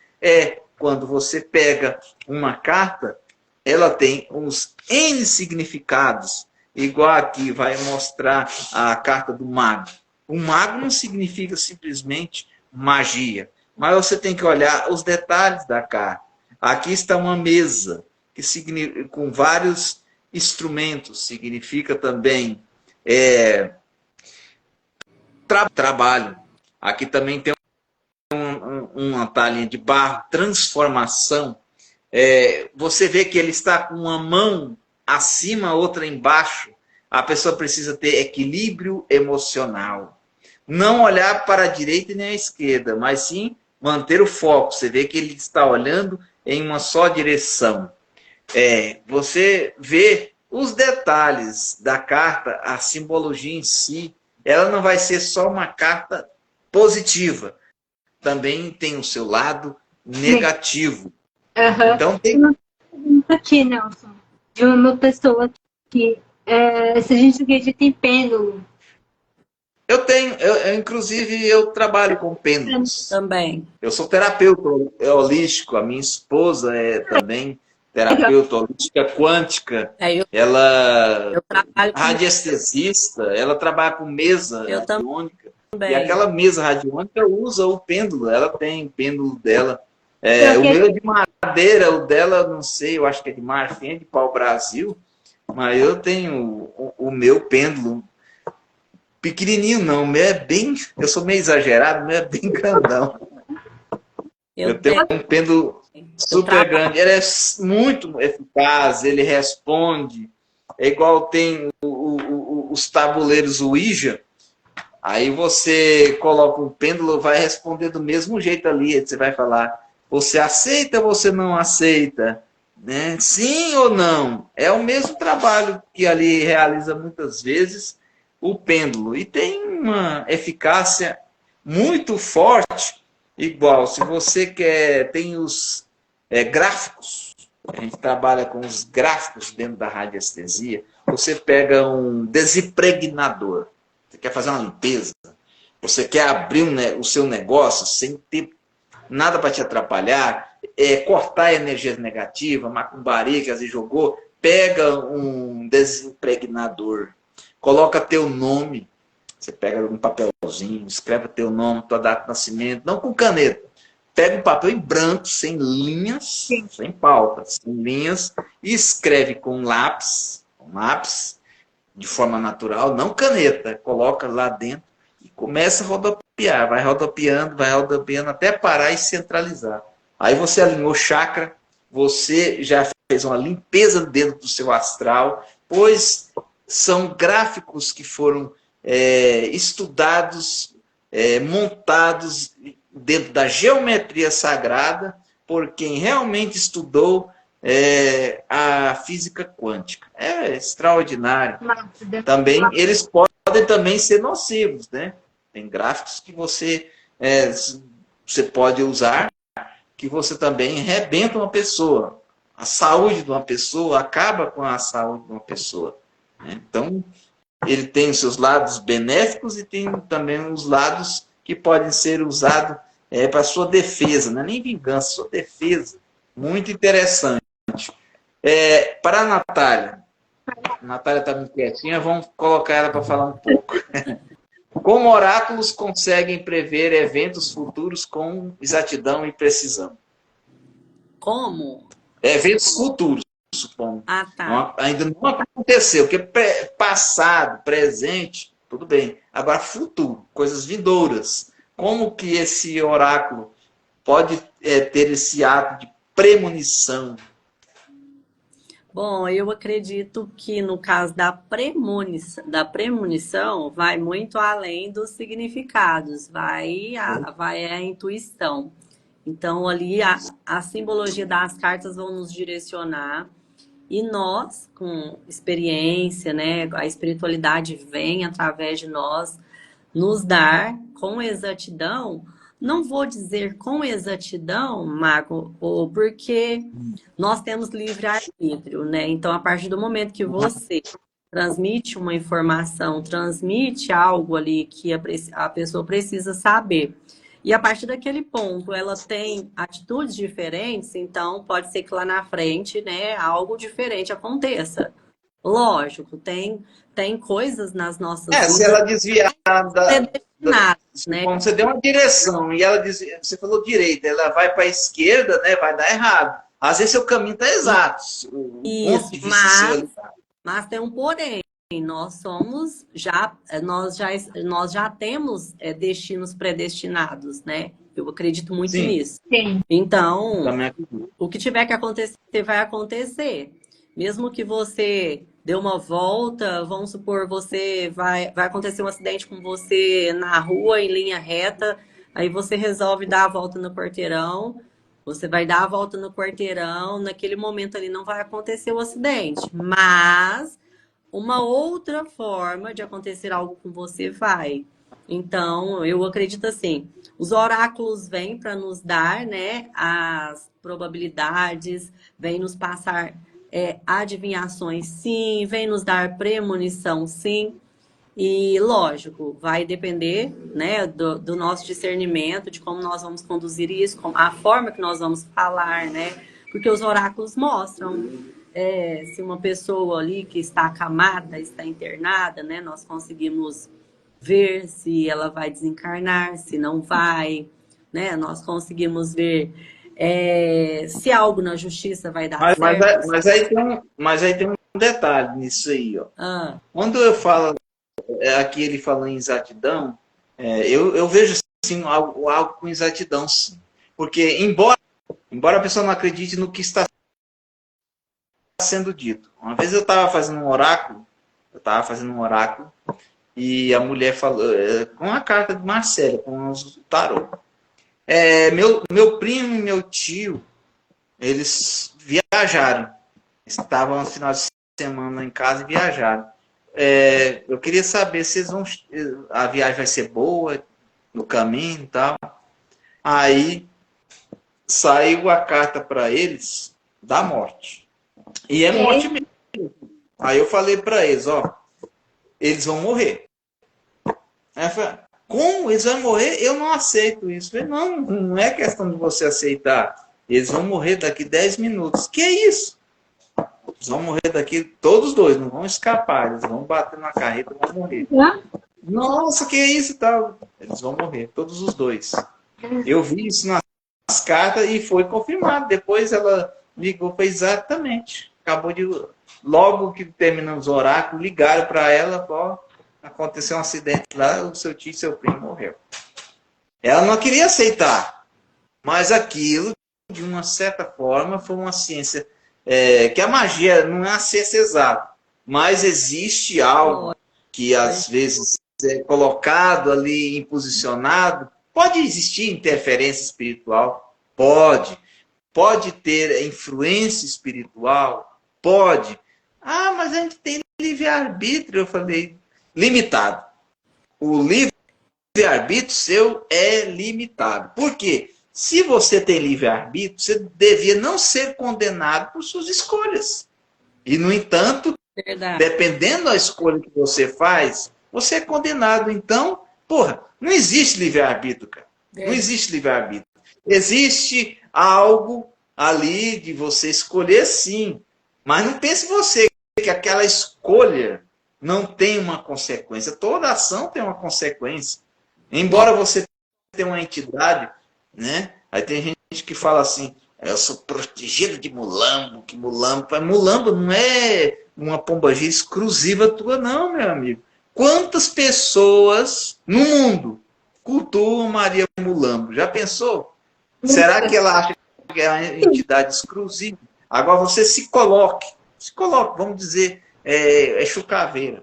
quando você pega uma carta, ela tem uns N significados. Igual aqui vai mostrar a carta do mago. O mago não significa simplesmente magia, mas você tem que olhar os detalhes da carta. Aqui está uma mesa que significa, com vários instrumentos, significa também trabalho. Aqui também tem uma talinha de barro, transformação. Você vê que ele está com uma mão acima, outra embaixo. A pessoa precisa ter equilíbrio emocional. Não olhar para a direita nem à esquerda, mas sim manter o foco. Você vê que ele está olhando em uma só direção. Você vê os detalhes da carta, a simbologia em si. Ela não vai ser só uma carta positiva. Também tem o seu lado negativo. Uhum. Então tem aqui, Nelson, de uma pessoa que se a gente acredita em pêndulo. Inclusive, eu trabalho com pêndulos. Também. Eu sou terapeuta holístico, a minha esposa é também terapeuta holística quântica. Ela trabalho com radiestesista, ela trabalha com mesa radiônica. Também. E aquela mesa radiônica usa o pêndulo, ela tem o pêndulo dela. O meu é de madeira, o dela, não sei, eu acho que é de marfim, é de pau-brasil, mas eu tenho o meu pêndulo pequenininho não, o meu é bem, eu sou meio exagerado, o meu é bem grandão. Eu tenho um pêndulo super grande, ele é muito eficaz, ele responde, é igual tem os tabuleiros Ouija. Aí você coloca um pêndulo, vai responder do mesmo jeito ali. Você vai falar, você aceita ou você não aceita? Né? Sim ou não? É o mesmo trabalho que ali realiza muitas vezes o pêndulo. E tem uma eficácia muito forte, igual se você quer, tem os gráficos. A gente trabalha com os gráficos dentro da radiestesia. Você pega um desimpregnador. Você quer fazer uma limpeza, você quer abrir o seu negócio sem ter nada para te atrapalhar, cortar energias negativas, macumbaria que às vezes jogou, pega um desimpregnador, coloca teu nome, você pega um papelzinho, escreve teu nome, tua data de nascimento, não com caneta, pega um papel em branco, sem linhas, sem pauta, sem linhas, e escreve com lápis, de forma natural, não caneta, coloca lá dentro e começa a rodopiar, vai rodopiando até parar e centralizar. Aí você alinhou o chakra, você já fez uma limpeza dentro do seu astral, pois são gráficos que foram estudados, montados dentro da geometria sagrada por quem realmente estudou a física quântica. É extraordinário. Também, eles podem também ser nocivos, né? Tem gráficos que você pode usar, que você também arrebenta uma pessoa. A saúde de uma pessoa acaba com a saúde de uma pessoa. Né? Então, ele tem os seus lados benéficos e tem também os lados que podem ser usados para sua defesa, não é nem vingança, sua defesa. Muito interessante. Para a Natália. A Natália está muito quietinha, vamos colocar ela para falar um pouco. Como oráculos conseguem prever eventos futuros com exatidão e precisão? Como? Eventos futuros, supondo. Ah, tá. Ainda não aconteceu, porque passado, presente, tudo bem. Agora, futuro, coisas vindouras. Como que esse oráculo pode ter esse ato de premonição? Bom, eu acredito que no caso da premonição vai muito além dos significados, vai a intuição. Então, ali a simbologia das cartas vão nos direcionar e nós, com experiência, né, a espiritualidade vem através de nós, nos dar com exatidão. Não vou dizer com exatidão, Marco, porque nós temos livre-arbítrio, né? Então, a partir do momento que você transmite uma informação, transmite algo ali que a pessoa precisa saber, e a partir daquele ponto ela tem atitudes diferentes, então pode ser que lá na frente, né, algo diferente aconteça. Lógico, tem coisas nas nossas vidas. Se ela desviar né? Quando você deu uma direção e ela diz, você falou direita, ela vai para a esquerda, né? Vai dar errado. Às vezes seu caminho está exato. Isso, mas tem um porém. Nós já temos destinos predestinados, né? Eu acredito muito nisso. Sim. Então, o que tiver que acontecer, vai acontecer. Mesmo que você dê uma volta, vamos supor, vai acontecer um acidente com você na rua, em linha reta, aí você resolve dar a volta no quarteirão, você vai dar a volta no quarteirão, naquele momento ali não vai acontecer o acidente, mas uma outra forma de acontecer algo com você vai. Então, eu acredito assim, os oráculos vêm para nos dar, né, as probabilidades, vêm nos passar adivinhações, sim, vem nos dar premonição, sim. E, lógico, vai depender, né, do nosso discernimento, de como nós vamos conduzir isso, a forma que nós vamos falar, né? Porque os oráculos mostram se uma pessoa ali que está acamada, está internada, né? Nós conseguimos ver se ela vai desencarnar, se não vai, né? Nós conseguimos ver se algo na justiça vai dar certo. Mas aí tem um detalhe nisso aí, ó. Quando eu falo, aqui ele falou em exatidão, eu vejo assim, algo com exatidão, sim. Porque embora a pessoa não acredite no que está sendo dito. Uma vez eu estava fazendo um oráculo, e a mulher falou, com a carta de Marcela, com os tarô. Meu primo e meu tio, eles viajaram. Estavam no final de semana em casa e viajaram. Eu queria saber se a viagem vai ser boa, no caminho e tal. Aí saiu a carta para eles da morte. E é morte mesmo. Aí eu falei para eles, eles vão morrer. Aí eu falei, como eles vão morrer? Eu não aceito isso. Eu falei, não é questão de você aceitar. Eles vão morrer daqui 10 minutos. Que é isso? Eles vão morrer daqui, todos dois, não vão escapar. Eles vão bater na carreta e vão morrer. Nossa, que é isso e tal? Eles vão morrer, todos os dois. Eu vi isso nas cartas e foi confirmado. Depois ela ligou para exatamente. Logo que terminamos o oráculo, ligaram para ela, aconteceu um acidente lá, o seu tio e seu primo morreu. Ela não queria aceitar, mas aquilo, de uma certa forma, foi uma ciência, que a magia não é uma ciência exata, mas existe algo que às vezes é colocado ali, imposicionado. Pode existir interferência espiritual? Pode ter influência espiritual? Pode. Mas a gente tem livre-arbítrio. Eu falei, limitado. O livre-arbítrio seu é limitado. Por quê? Se você tem livre-arbítrio, você devia não ser condenado por suas escolhas. E, no entanto, dependendo da escolha que você faz, você é condenado. Então, Porra, não existe livre-arbítrio, cara. Não existe livre-arbítrio. Existe algo ali de você escolher, sim. Mas não pense você que aquela escolha não tem uma consequência. Toda ação tem uma consequência. Embora você tenha uma entidade, né? Aí tem gente que fala assim, eu sou protegido de mulambo, que mulambo não é uma pombagira exclusiva tua, não, meu amigo. Quantas pessoas no mundo cultuam Maria Mulambo? Já pensou? Será que ela acha que é uma entidade exclusiva? Agora você se coloque, vamos dizer, Exu Caveira.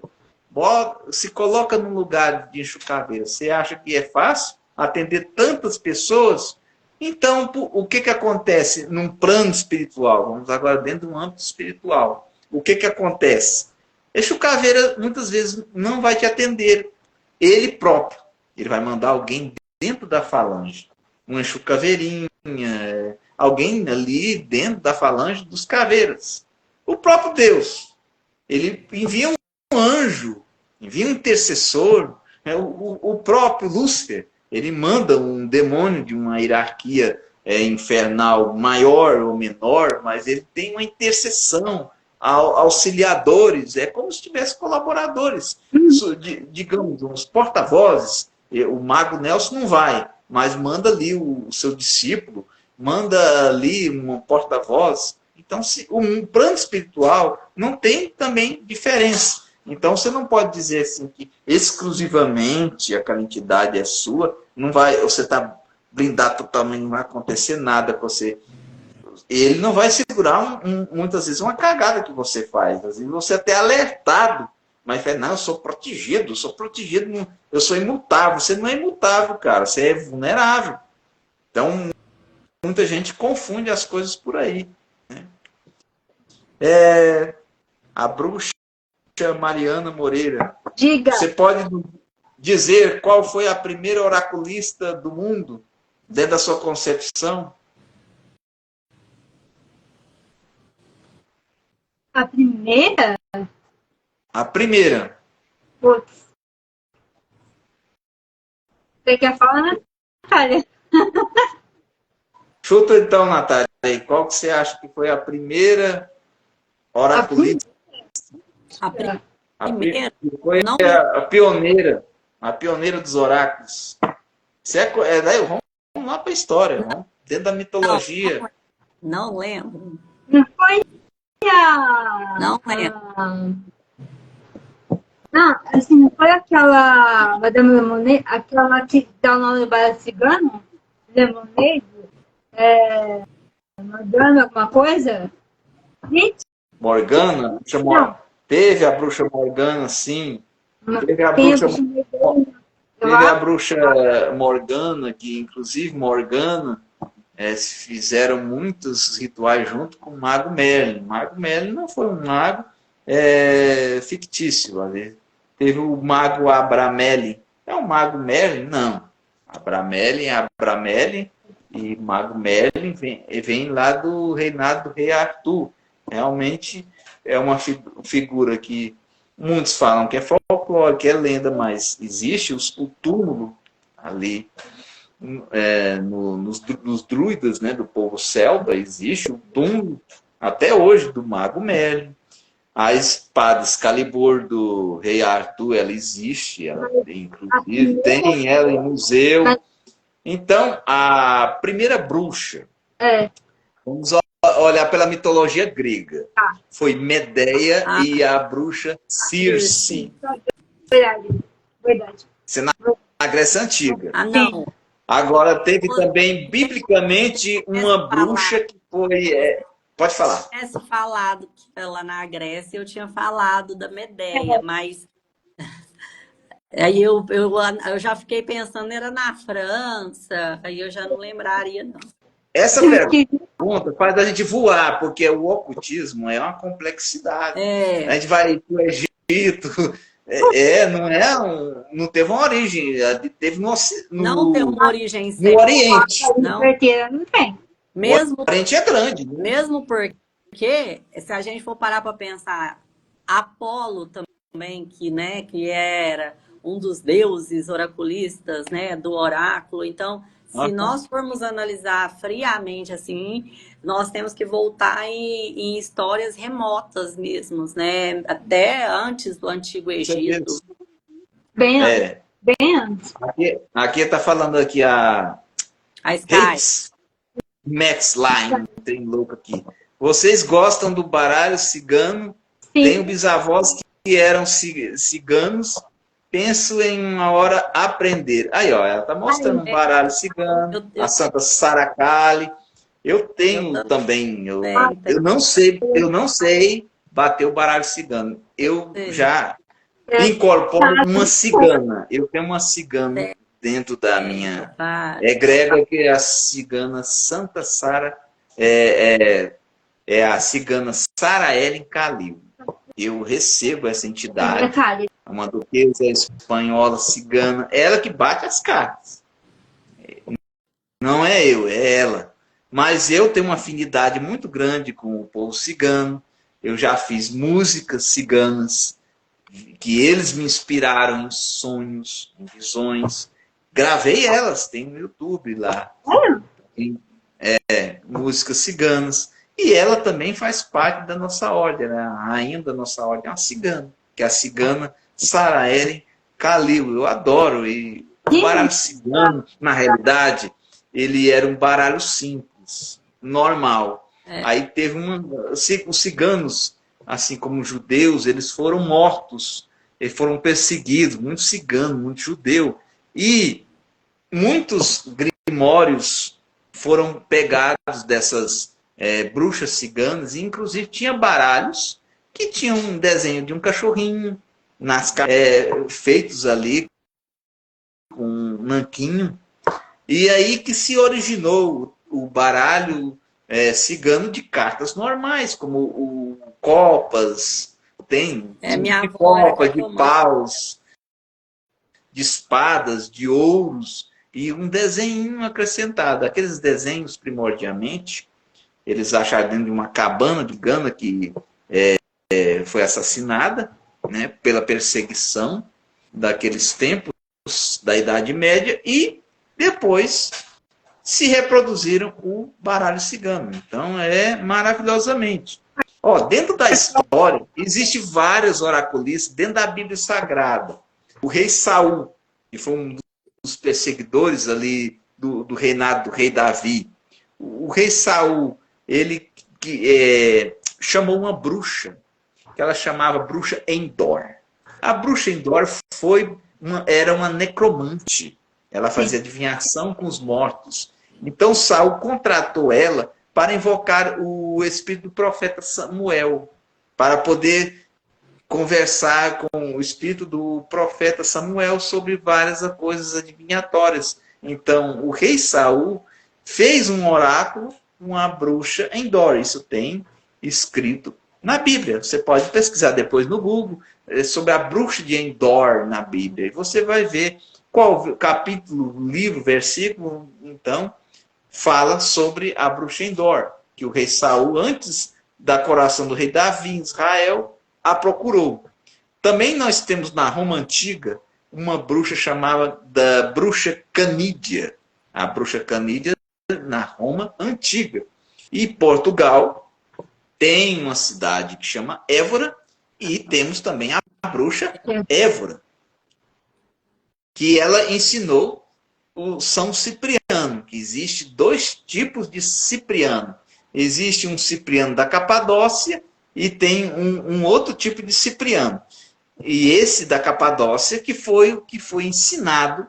Se coloca num lugar de Exu Caveira. Você acha que é fácil atender tantas pessoas? Então, o que acontece num plano espiritual? Vamos agora dentro de um âmbito espiritual. O que acontece? Exu Caveira muitas vezes não vai te atender ele próprio. Ele vai mandar alguém dentro da falange. Um Exu Caveirinha, alguém ali dentro da falange dos caveiras. O próprio Deus. Ele envia um anjo, envia um intercessor. O próprio Lúcifer, ele manda um demônio de uma hierarquia infernal maior ou menor, mas ele tem uma intercessão, auxiliadores, é como se tivesse colaboradores, digamos, uns porta-vozes. O Mago Nelson não vai, mas manda ali o seu discípulo, manda ali um porta-voz. Então, um plano espiritual não tem também diferença. Então, você não pode dizer assim que exclusivamente aquela entidade é sua, não vai, você está blindado totalmente, não vai acontecer nada com você. Ele não vai segurar, muitas vezes, uma cagada que você faz. Às vezes você até é alertado, mas fala, não, eu sou protegido, eu sou imutável. Você não é imutável, cara, você é vulnerável. Então, muita gente confunde as coisas por aí, né? A bruxa Mariana Moreira. Diga. Você pode dizer qual foi a primeira oraculista do mundo, dentro da sua concepção? A primeira? A primeira. Putz. Você quer falar, Natália? Chuta então, Natália, qual que você acha que foi a primeira oraculista? A primeira? Foi Não. a pioneira dos oráculos. Daí, vamos lá para a história, vamos dentro da mitologia. Não lembro. Não foi a... Não lembro. Não, assim, não foi aquela Madame Lemonade, aquela que dá o nome para cigano? Lemonade? Madame alguma coisa? Gente, Morgana? Teve a bruxa Morgana, sim. Teve a bruxa Morgana, que inclusive Morgana fizeram muitos rituais junto com o Mago Merlin. O Mago Merlin não foi um mago fictício. Teve o Mago Abramelin. É o Mago Merlin? Não. Abramelin é Abramelin, e Mago Merlin vem lá do reinado do rei Arthur. Realmente é uma figura que muitos falam que é folclore, que é lenda, mas existe o túmulo ali nos druidas, né, do povo celta, existe o túmulo até hoje do Mago Merlin. A espada Excalibur do rei Arthur, ela existe, inclusive tem ela em museu. Então, a primeira bruxa, vamos olhar pela mitologia grega, foi Medeia e a bruxa Circe. Verdade. Isso é na Grécia Antiga. Não. Agora, teve também, biblicamente, uma bruxa que foi... Pode falar. Se tivesse falado que lá na Grécia, eu tinha falado da Medeia, mas... Aí eu já fiquei pensando, era na França, aí eu já não lembraria, não. Essa pergunta faz a gente voar, porque o ocultismo é uma complexidade. A gente vai para o Egito, não teve uma origem, teve não tem uma origem no Oriente. Não tem. O Oriente é grande. Né? Mesmo porque, se a gente for parar para pensar, Apolo também, que era um dos deuses oraculistas, né, do oráculo. Então, se nós formos analisar friamente assim, nós temos que voltar em histórias remotas mesmo, né? Até antes do Antigo Egito. Bem antes. É. Bem antes. Aqui está falando aqui a Sky. Max Line, tem louco aqui. Vocês gostam do baralho cigano? Sim. Tenho bisavós que eram ciganos. Penso em uma hora aprender. Aí, ó, ela tá mostrando um baralho cigano, a Santa Saracali. Eu tenho também. Eu não sei bater o baralho cigano. Eu já incorporo uma cigana. Eu tenho uma cigana dentro da minha egrégora, que é a cigana Santa Sara, é a cigana Sara Ellen Calil. Eu recebo essa entidade, uma duquesa espanhola cigana, ela que bate as cartas. Não é eu, é ela. Mas eu tenho uma afinidade muito grande com o povo cigano. Eu já fiz músicas ciganas, que eles me inspiraram em sonhos, em visões. Gravei elas, tem no YouTube lá. Músicas ciganas. E ela também faz parte da nossa ordem, né? A rainha da nossa ordem é uma cigana, que é a cigana Sara Ellen Calil. Eu adoro. E o baralho cigano, na realidade, ele era um baralho simples, normal. Aí teve os ciganos, assim como os judeus, eles foram mortos, eles foram perseguidos, muito cigano, muito judeu. E muitos grimórios foram pegados dessas bruxas ciganas, e inclusive tinha baralhos que tinham um desenho de um cachorrinho, feitos ali com um nanquinho. E aí que se originou o baralho cigano de cartas normais, como o copas, tem minha de copa, de paus, de espadas, de ouros, e um desenho acrescentado. Aqueles desenhos, primordialmente, eles acharam dentro de uma cabana de Gana que foi assassinada, né, pela perseguição daqueles tempos da Idade Média, e depois se reproduziram o baralho cigano. Então, maravilhosamente. Dentro da história, existem vários oraculistas dentro da Bíblia Sagrada. O rei Saul, que foi um dos perseguidores ali do reinado do rei Davi. O rei Saul, ele chamou uma bruxa, que ela chamava bruxa Endor. A bruxa Endor era uma necromante. Ela fazia adivinhação com os mortos. Então Saul contratou ela para invocar o espírito do profeta Samuel, para poder conversar com o espírito do profeta Samuel sobre várias coisas adivinhatórias. Então o rei Saul fez um oráculo com a bruxa Endor. Isso tem escrito na Bíblia. Você pode pesquisar depois no Google sobre a bruxa de Endor na Bíblia. E você vai ver qual capítulo, livro, versículo, então, fala sobre a bruxa Endor, que o rei Saul, antes da coroação do rei Davi em Israel, a procurou. Também nós temos na Roma Antiga uma bruxa chamada da bruxa Canídia. A bruxa Canídia na Roma Antiga. E Portugal tem uma cidade que chama Évora, e temos também a bruxa Évora, que ela ensinou o São Cipriano, que existe 2 tipos de Cipriano. Existe um Cipriano da Capadócia e tem um outro tipo de Cipriano. E esse da Capadócia que foi o que foi ensinado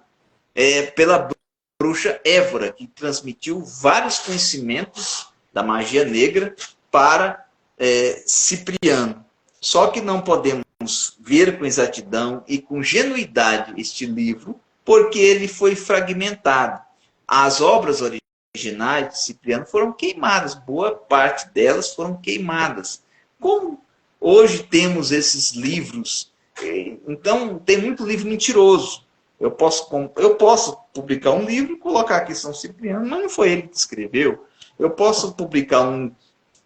pela bruxa Évora, que transmitiu vários conhecimentos da magia negra para Cipriano. Só que não podemos ver com exatidão e com genuidade este livro, porque ele foi fragmentado. As obras originais de Cipriano foram queimadas, boa parte delas foram queimadas. Como hoje temos esses livros, então tem muito livro mentiroso. Eu posso publicar um livro e colocar aqui São Cipriano, mas não foi ele que escreveu. Eu posso publicar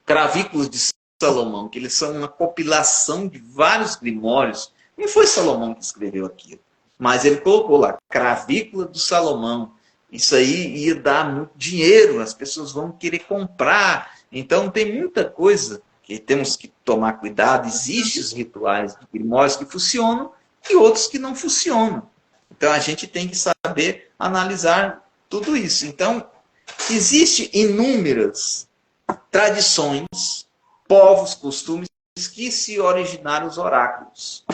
Cravículos de Salomão, que eles são uma compilação de vários grimórios. Não foi Salomão que escreveu aquilo. Mas ele colocou lá, cravícula do Salomão. Isso aí ia dar muito dinheiro, as pessoas vão querer comprar. Então tem muita coisa que temos que tomar cuidado. Existem os rituais de grimórios que funcionam e outros que não funcionam. Então a gente tem que saber analisar tudo isso. Então, existem inúmeras tradições, povos, costumes que se originaram os oráculos.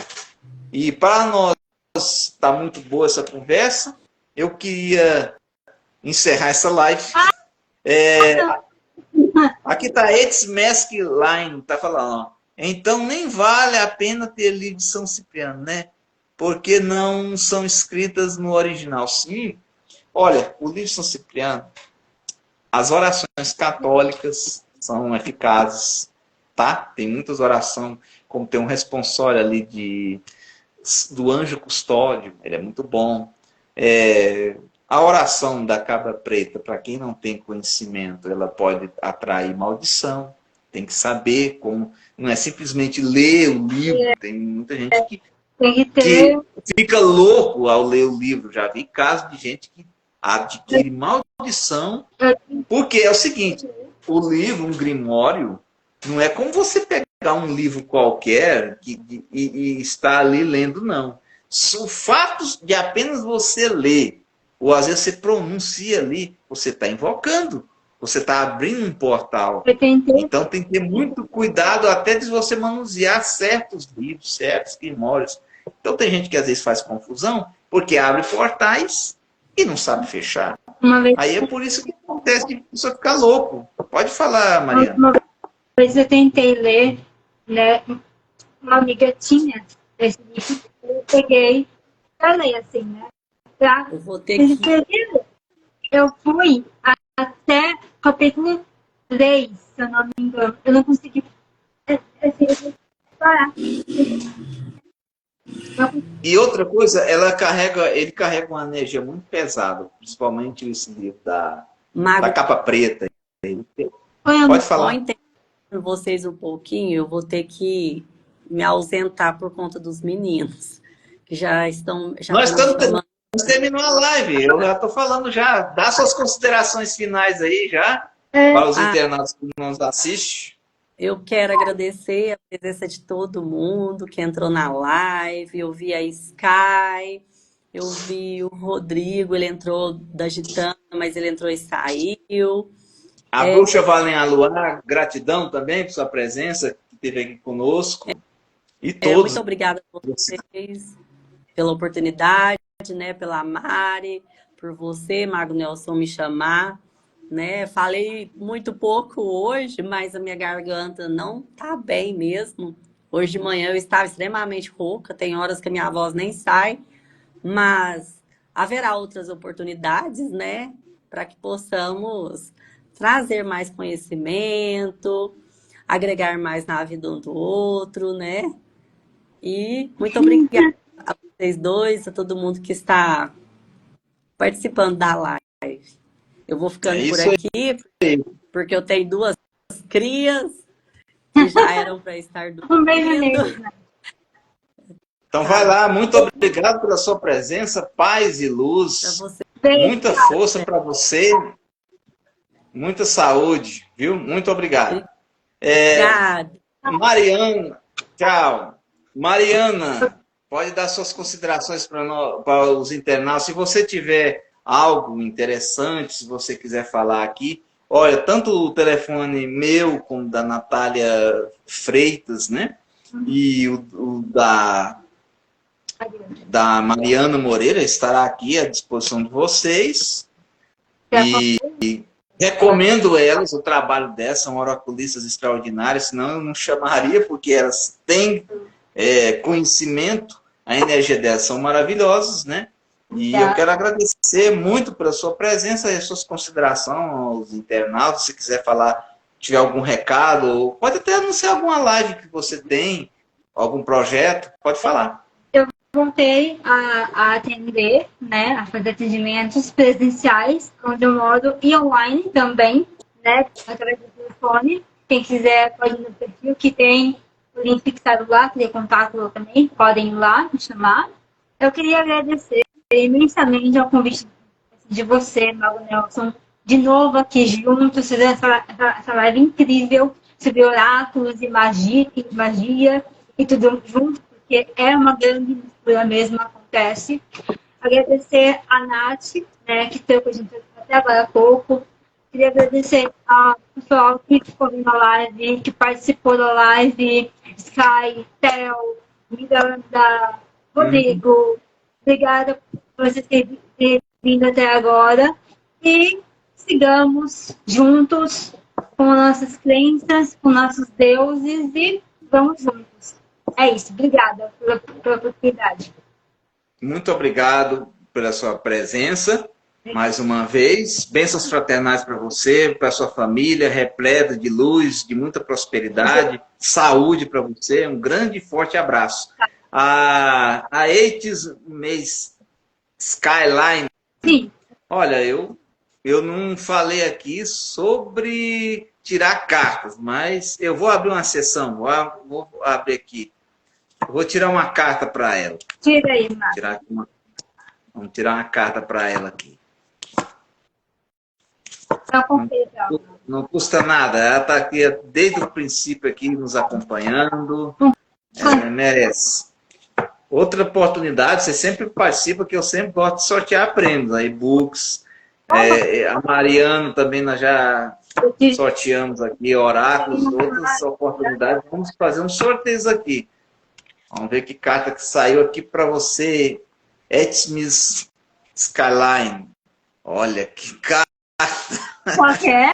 E para nós está muito boa essa conversa, eu queria encerrar essa live. Aqui está Edson Mask Line, está falando, ó. Então nem vale a pena ter livro de São Cipriano, né? Porque não são escritas no original. Sim, olha, o livro de São Cipriano, as orações católicas são eficazes, tá? Tem muitas orações, como tem um responsório ali do anjo custódio, ele é muito bom. A oração da cabra preta, para quem não tem conhecimento, ela pode atrair maldição, tem que saber como, não é simplesmente ler o livro, tem muita gente que fica louco ao ler o livro. Já vi casos de gente que adquire maldição, porque é o seguinte, o livro, um grimório, não é como você pegar um livro qualquer e estar ali lendo, não. O fato de apenas você ler, ou às vezes você pronuncia ali, você está invocando, você está abrindo um portal. Então tem que ter muito cuidado até de você manusear certos livros, certos grimórios. Então tem gente que às vezes faz confusão, porque abre portais e não sabe fechar. Aí é por isso que acontece de pessoa ficar louco. Pode falar, Mariana. Uma vez eu tentei ler, né? Uma amiga tinha esse livro, eu peguei para ler assim, né? Eu vou ter que... Eu fui até capítulo 3, se eu não me engano. Eu não consegui parar. E outra coisa, ele carrega uma energia muito pesada, principalmente esse livro da capa preta. Pode falar. Só entendendo vocês um pouquinho, eu vou ter que me ausentar por conta dos meninos, que já estão... Nós terminou a live, eu já estou falando já. Dá suas considerações finais aí já, para os internautas que nos assistem. Eu quero agradecer a presença de todo mundo que entrou na live. Eu vi a Sky, eu vi o Rodrigo, ele entrou da Gitana, mas ele entrou e saiu. A Bruxa Valem Aluar, gratidão também por sua presença, que esteve aqui conosco. E todos. Muito obrigada a vocês pela oportunidade, né, pela Mari, por você, Mago Nelson, me chamar. Né? Falei muito pouco hoje, mas a minha garganta não tá bem mesmo. Hoje de manhã eu estava extremamente rouca, tem horas que a minha voz nem sai, mas haverá outras oportunidades, né? Para que possamos trazer mais conhecimento, agregar mais na vida um do outro, né? E muito obrigada a vocês dois, a todo mundo que está participando da live. Eu vou ficando por aqui, porque eu tenho 2 crias que já eram para estar dormindo. Então vai lá, muito obrigado pela sua presença, paz e luz, muita força para você, muita saúde, viu? Muito obrigado. Obrigada. Mariana, tchau. Mariana, pode dar suas considerações para os internautas. Se você tiver algo interessante, se você quiser falar aqui, olha, tanto o telefone meu como da Natália Freitas, né? E o da Mariana Moreira estará aqui à disposição de vocês. E recomendo elas, o trabalho delas, são oraculistas extraordinárias, senão eu não chamaria, porque elas têm conhecimento, a energia delas são maravilhosas, né? E eu quero agradecer muito pela sua presença e as suas considerações aos internautas. Se quiser falar, tiver algum recado, ou pode até anunciar alguma live que você tem, algum projeto, pode falar. Eu voltei a atender, né, a fazer atendimentos presenciais, onde eu moro, e online também, né, através do telefone. Quem quiser pode ir no perfil, que tem o link fixado lá, que tem contato também, podem ir lá me chamar. Eu queria agradecer imensamente ao convite de você, Mago Nelson, de novo aqui juntos, fazendo essa live incrível sobre oráculos e magia e tudo junto, porque é uma grande mistura mesmo, acontece. Agradecer a Nath, né, que esteve com a gente até agora há pouco. Queria agradecer ao pessoal que ficou na live, que participou da live, Sky, Theo, Miranda, Rodrigo. Obrigada por vocês terem vindo até agora. E sigamos juntos com nossas crenças, com nossos deuses e vamos juntos. É isso. Obrigada pela oportunidade. Muito obrigado pela sua presença. Mais uma vez, bênçãos fraternais para você, para sua família, repleta de luz, de muita prosperidade, saúde para você. Um grande e forte abraço. A Eighties Mês Skyline. Sim. Olha, eu não falei aqui sobre tirar cartas, mas eu vou abrir uma sessão, vou abrir aqui. Vou tirar uma carta para ela. Tira aí, Marcos. Vamos tirar uma carta para ela aqui. Não custa nada. Ela está aqui desde o princípio aqui nos acompanhando. Merece. Outra oportunidade, você sempre participa, que eu sempre gosto de sortear prêmios, e-books. A Mariana também nós já sorteamos aqui, oráculos, outras oportunidades. Vamos fazer um sorteio aqui. Vamos ver que carta que saiu aqui para você. Etmis Skyline. Olha que carta. Qual que é?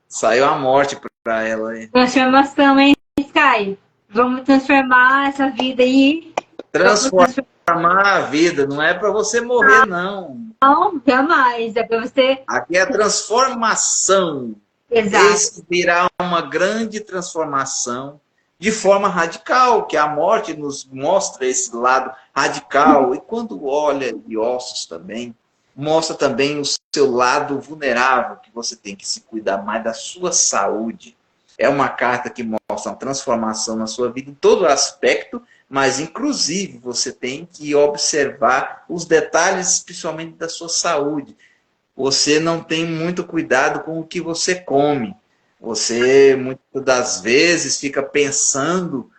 Saiu a morte para ela aí. Transformação, hein, Sky? Vamos transformar essa vida aí. Transformar a vida. Não é para você morrer, não. Não, jamais. É para você... Aqui é transformação. Exato. Esse virá uma grande transformação de forma radical, que a morte nos mostra esse lado radical. E quando olha de ossos também, mostra também o seu lado vulnerável, que você tem que se cuidar mais da sua saúde. É uma carta que mostra uma transformação na sua vida em todo aspecto, mas inclusive você tem que observar os detalhes, principalmente da sua saúde. Você não tem muito cuidado com o que você come. Você, muitas das vezes, fica pensando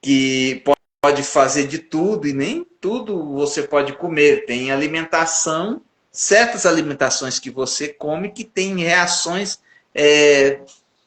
que pode fazer de tudo e nem tudo você pode comer. Tem alimentação, certas alimentações que você come que tem reações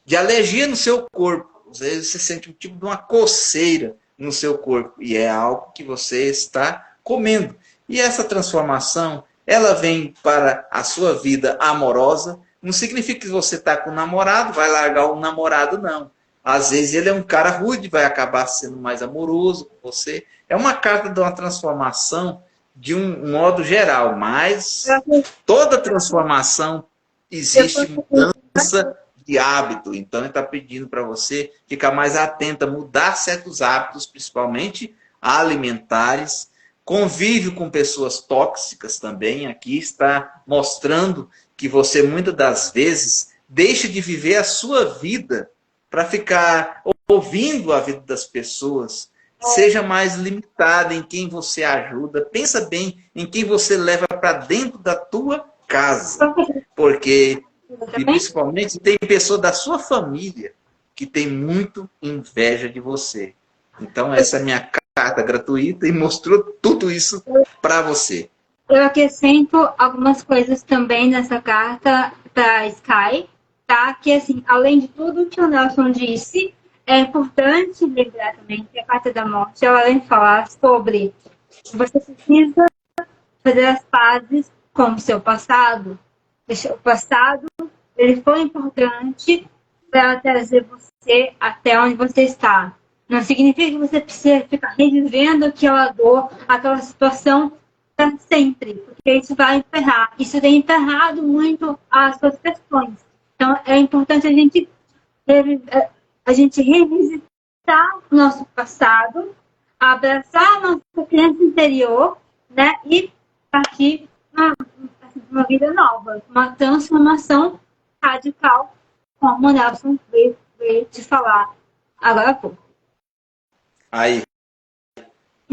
de alergia no seu corpo. Às vezes você sente um tipo de uma coceira no seu corpo e é algo que você está comendo. E essa transformação, ela vem para a sua vida amorosa. Não significa que você está com um namorado, vai largar o namorado, não. Às vezes ele é um cara rude, vai acabar sendo mais amoroso com você. É uma carta de uma transformação de um modo geral, mas toda transformação existe mudança de hábito. Então ele está pedindo para você ficar mais atenta, mudar certos hábitos, principalmente alimentares. Convívio com pessoas tóxicas também. Aqui está mostrando que você, muitas das vezes, deixa de viver a sua vida para ficar ouvindo a vida das pessoas. Seja mais limitada em quem você ajuda. Pensa bem em quem você leva para dentro da tua casa. Porque, e principalmente, tem pessoa da sua família que tem muito inveja de você. Então, essa é a minha carta gratuita e mostrou tudo isso para você. Eu acrescento algumas coisas também nessa carta para Sky, tá? Que, assim, além de tudo que o Nelson disse, é importante lembrar também que a carta da morte, ela vem falar sobre você precisa fazer as pazes com o seu passado. O passado, ele foi importante para trazer você até onde você está. Não significa que você precisa ficar revivendo aquela dor, aquela situação para sempre, porque isso vai emperrar. Isso tem emperrado muito as suas questões. Então, é importante a gente revisitar o nosso passado, abraçar a nossa criança interior, né, e partir uma vida nova, uma transformação radical, como o Nelson veio te falar agora há pouco. Aí,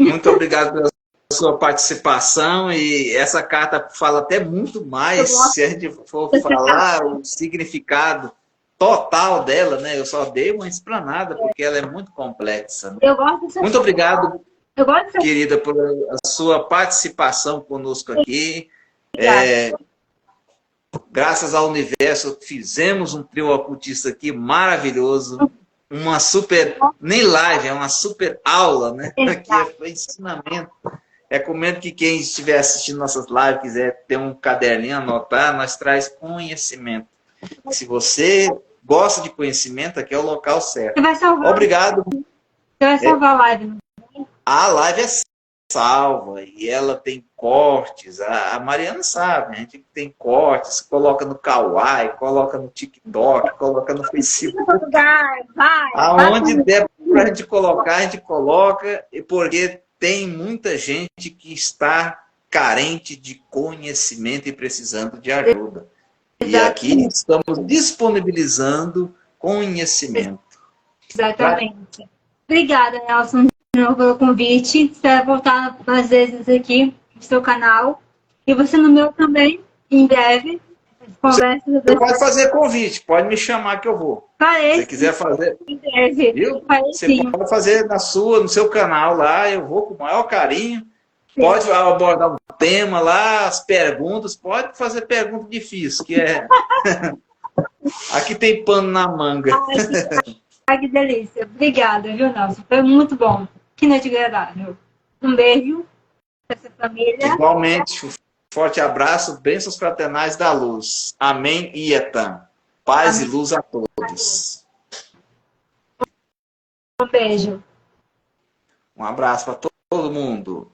Muito obrigado pela sua participação. E essa carta fala até muito mais, se a gente for falar o significado total dela, né? Eu só dei uma explanada, porque ela é muito complexa. Né? Eu gosto dessa Muito obrigado, eu gosto dessa querida, por a sua participação conosco aqui. Graças ao universo, fizemos um trio ocultista aqui maravilhoso. Uma super, nem live, é uma super aula, né? Aqui é ensinamento. Recomendo que quem estiver assistindo nossas lives, quiser ter um caderninho, anotar, nós traz conhecimento. Se você gosta de conhecimento, aqui é o local certo. Você vai salvar. Obrigado. Você vai salvar a live. A live é salva e ela tem cortes. A Mariana sabe, a gente tem cortes, coloca no Kawaii, coloca no TikTok, coloca no Facebook. Aonde der para a gente coloca, e porque tem muita gente que está carente de conhecimento e precisando de ajuda. E aqui estamos disponibilizando conhecimento. Exatamente. Obrigada, Nelson, pelo convite. Você vai voltar mais vezes aqui no seu canal. E você no meu também, em breve. Conversa. Você pode fazer convite, pode me chamar que eu vou. Parece. Se você quiser fazer. Em breve. Viu? Você pode fazer no seu canal lá, eu vou com o maior carinho. Sim. Pode abordar um tema lá, as perguntas, pode fazer pergunta difícil, que é. Aqui tem pano na manga. Ai, que delícia. Obrigada, viu, Nelson? Foi muito bom. Que noite agradável. Um beijo para essa família. Igualmente, forte abraço, bênçãos fraternais da luz. Amém e Etam. Paz Amém. E luz a todos. Um beijo. Um abraço para todo mundo.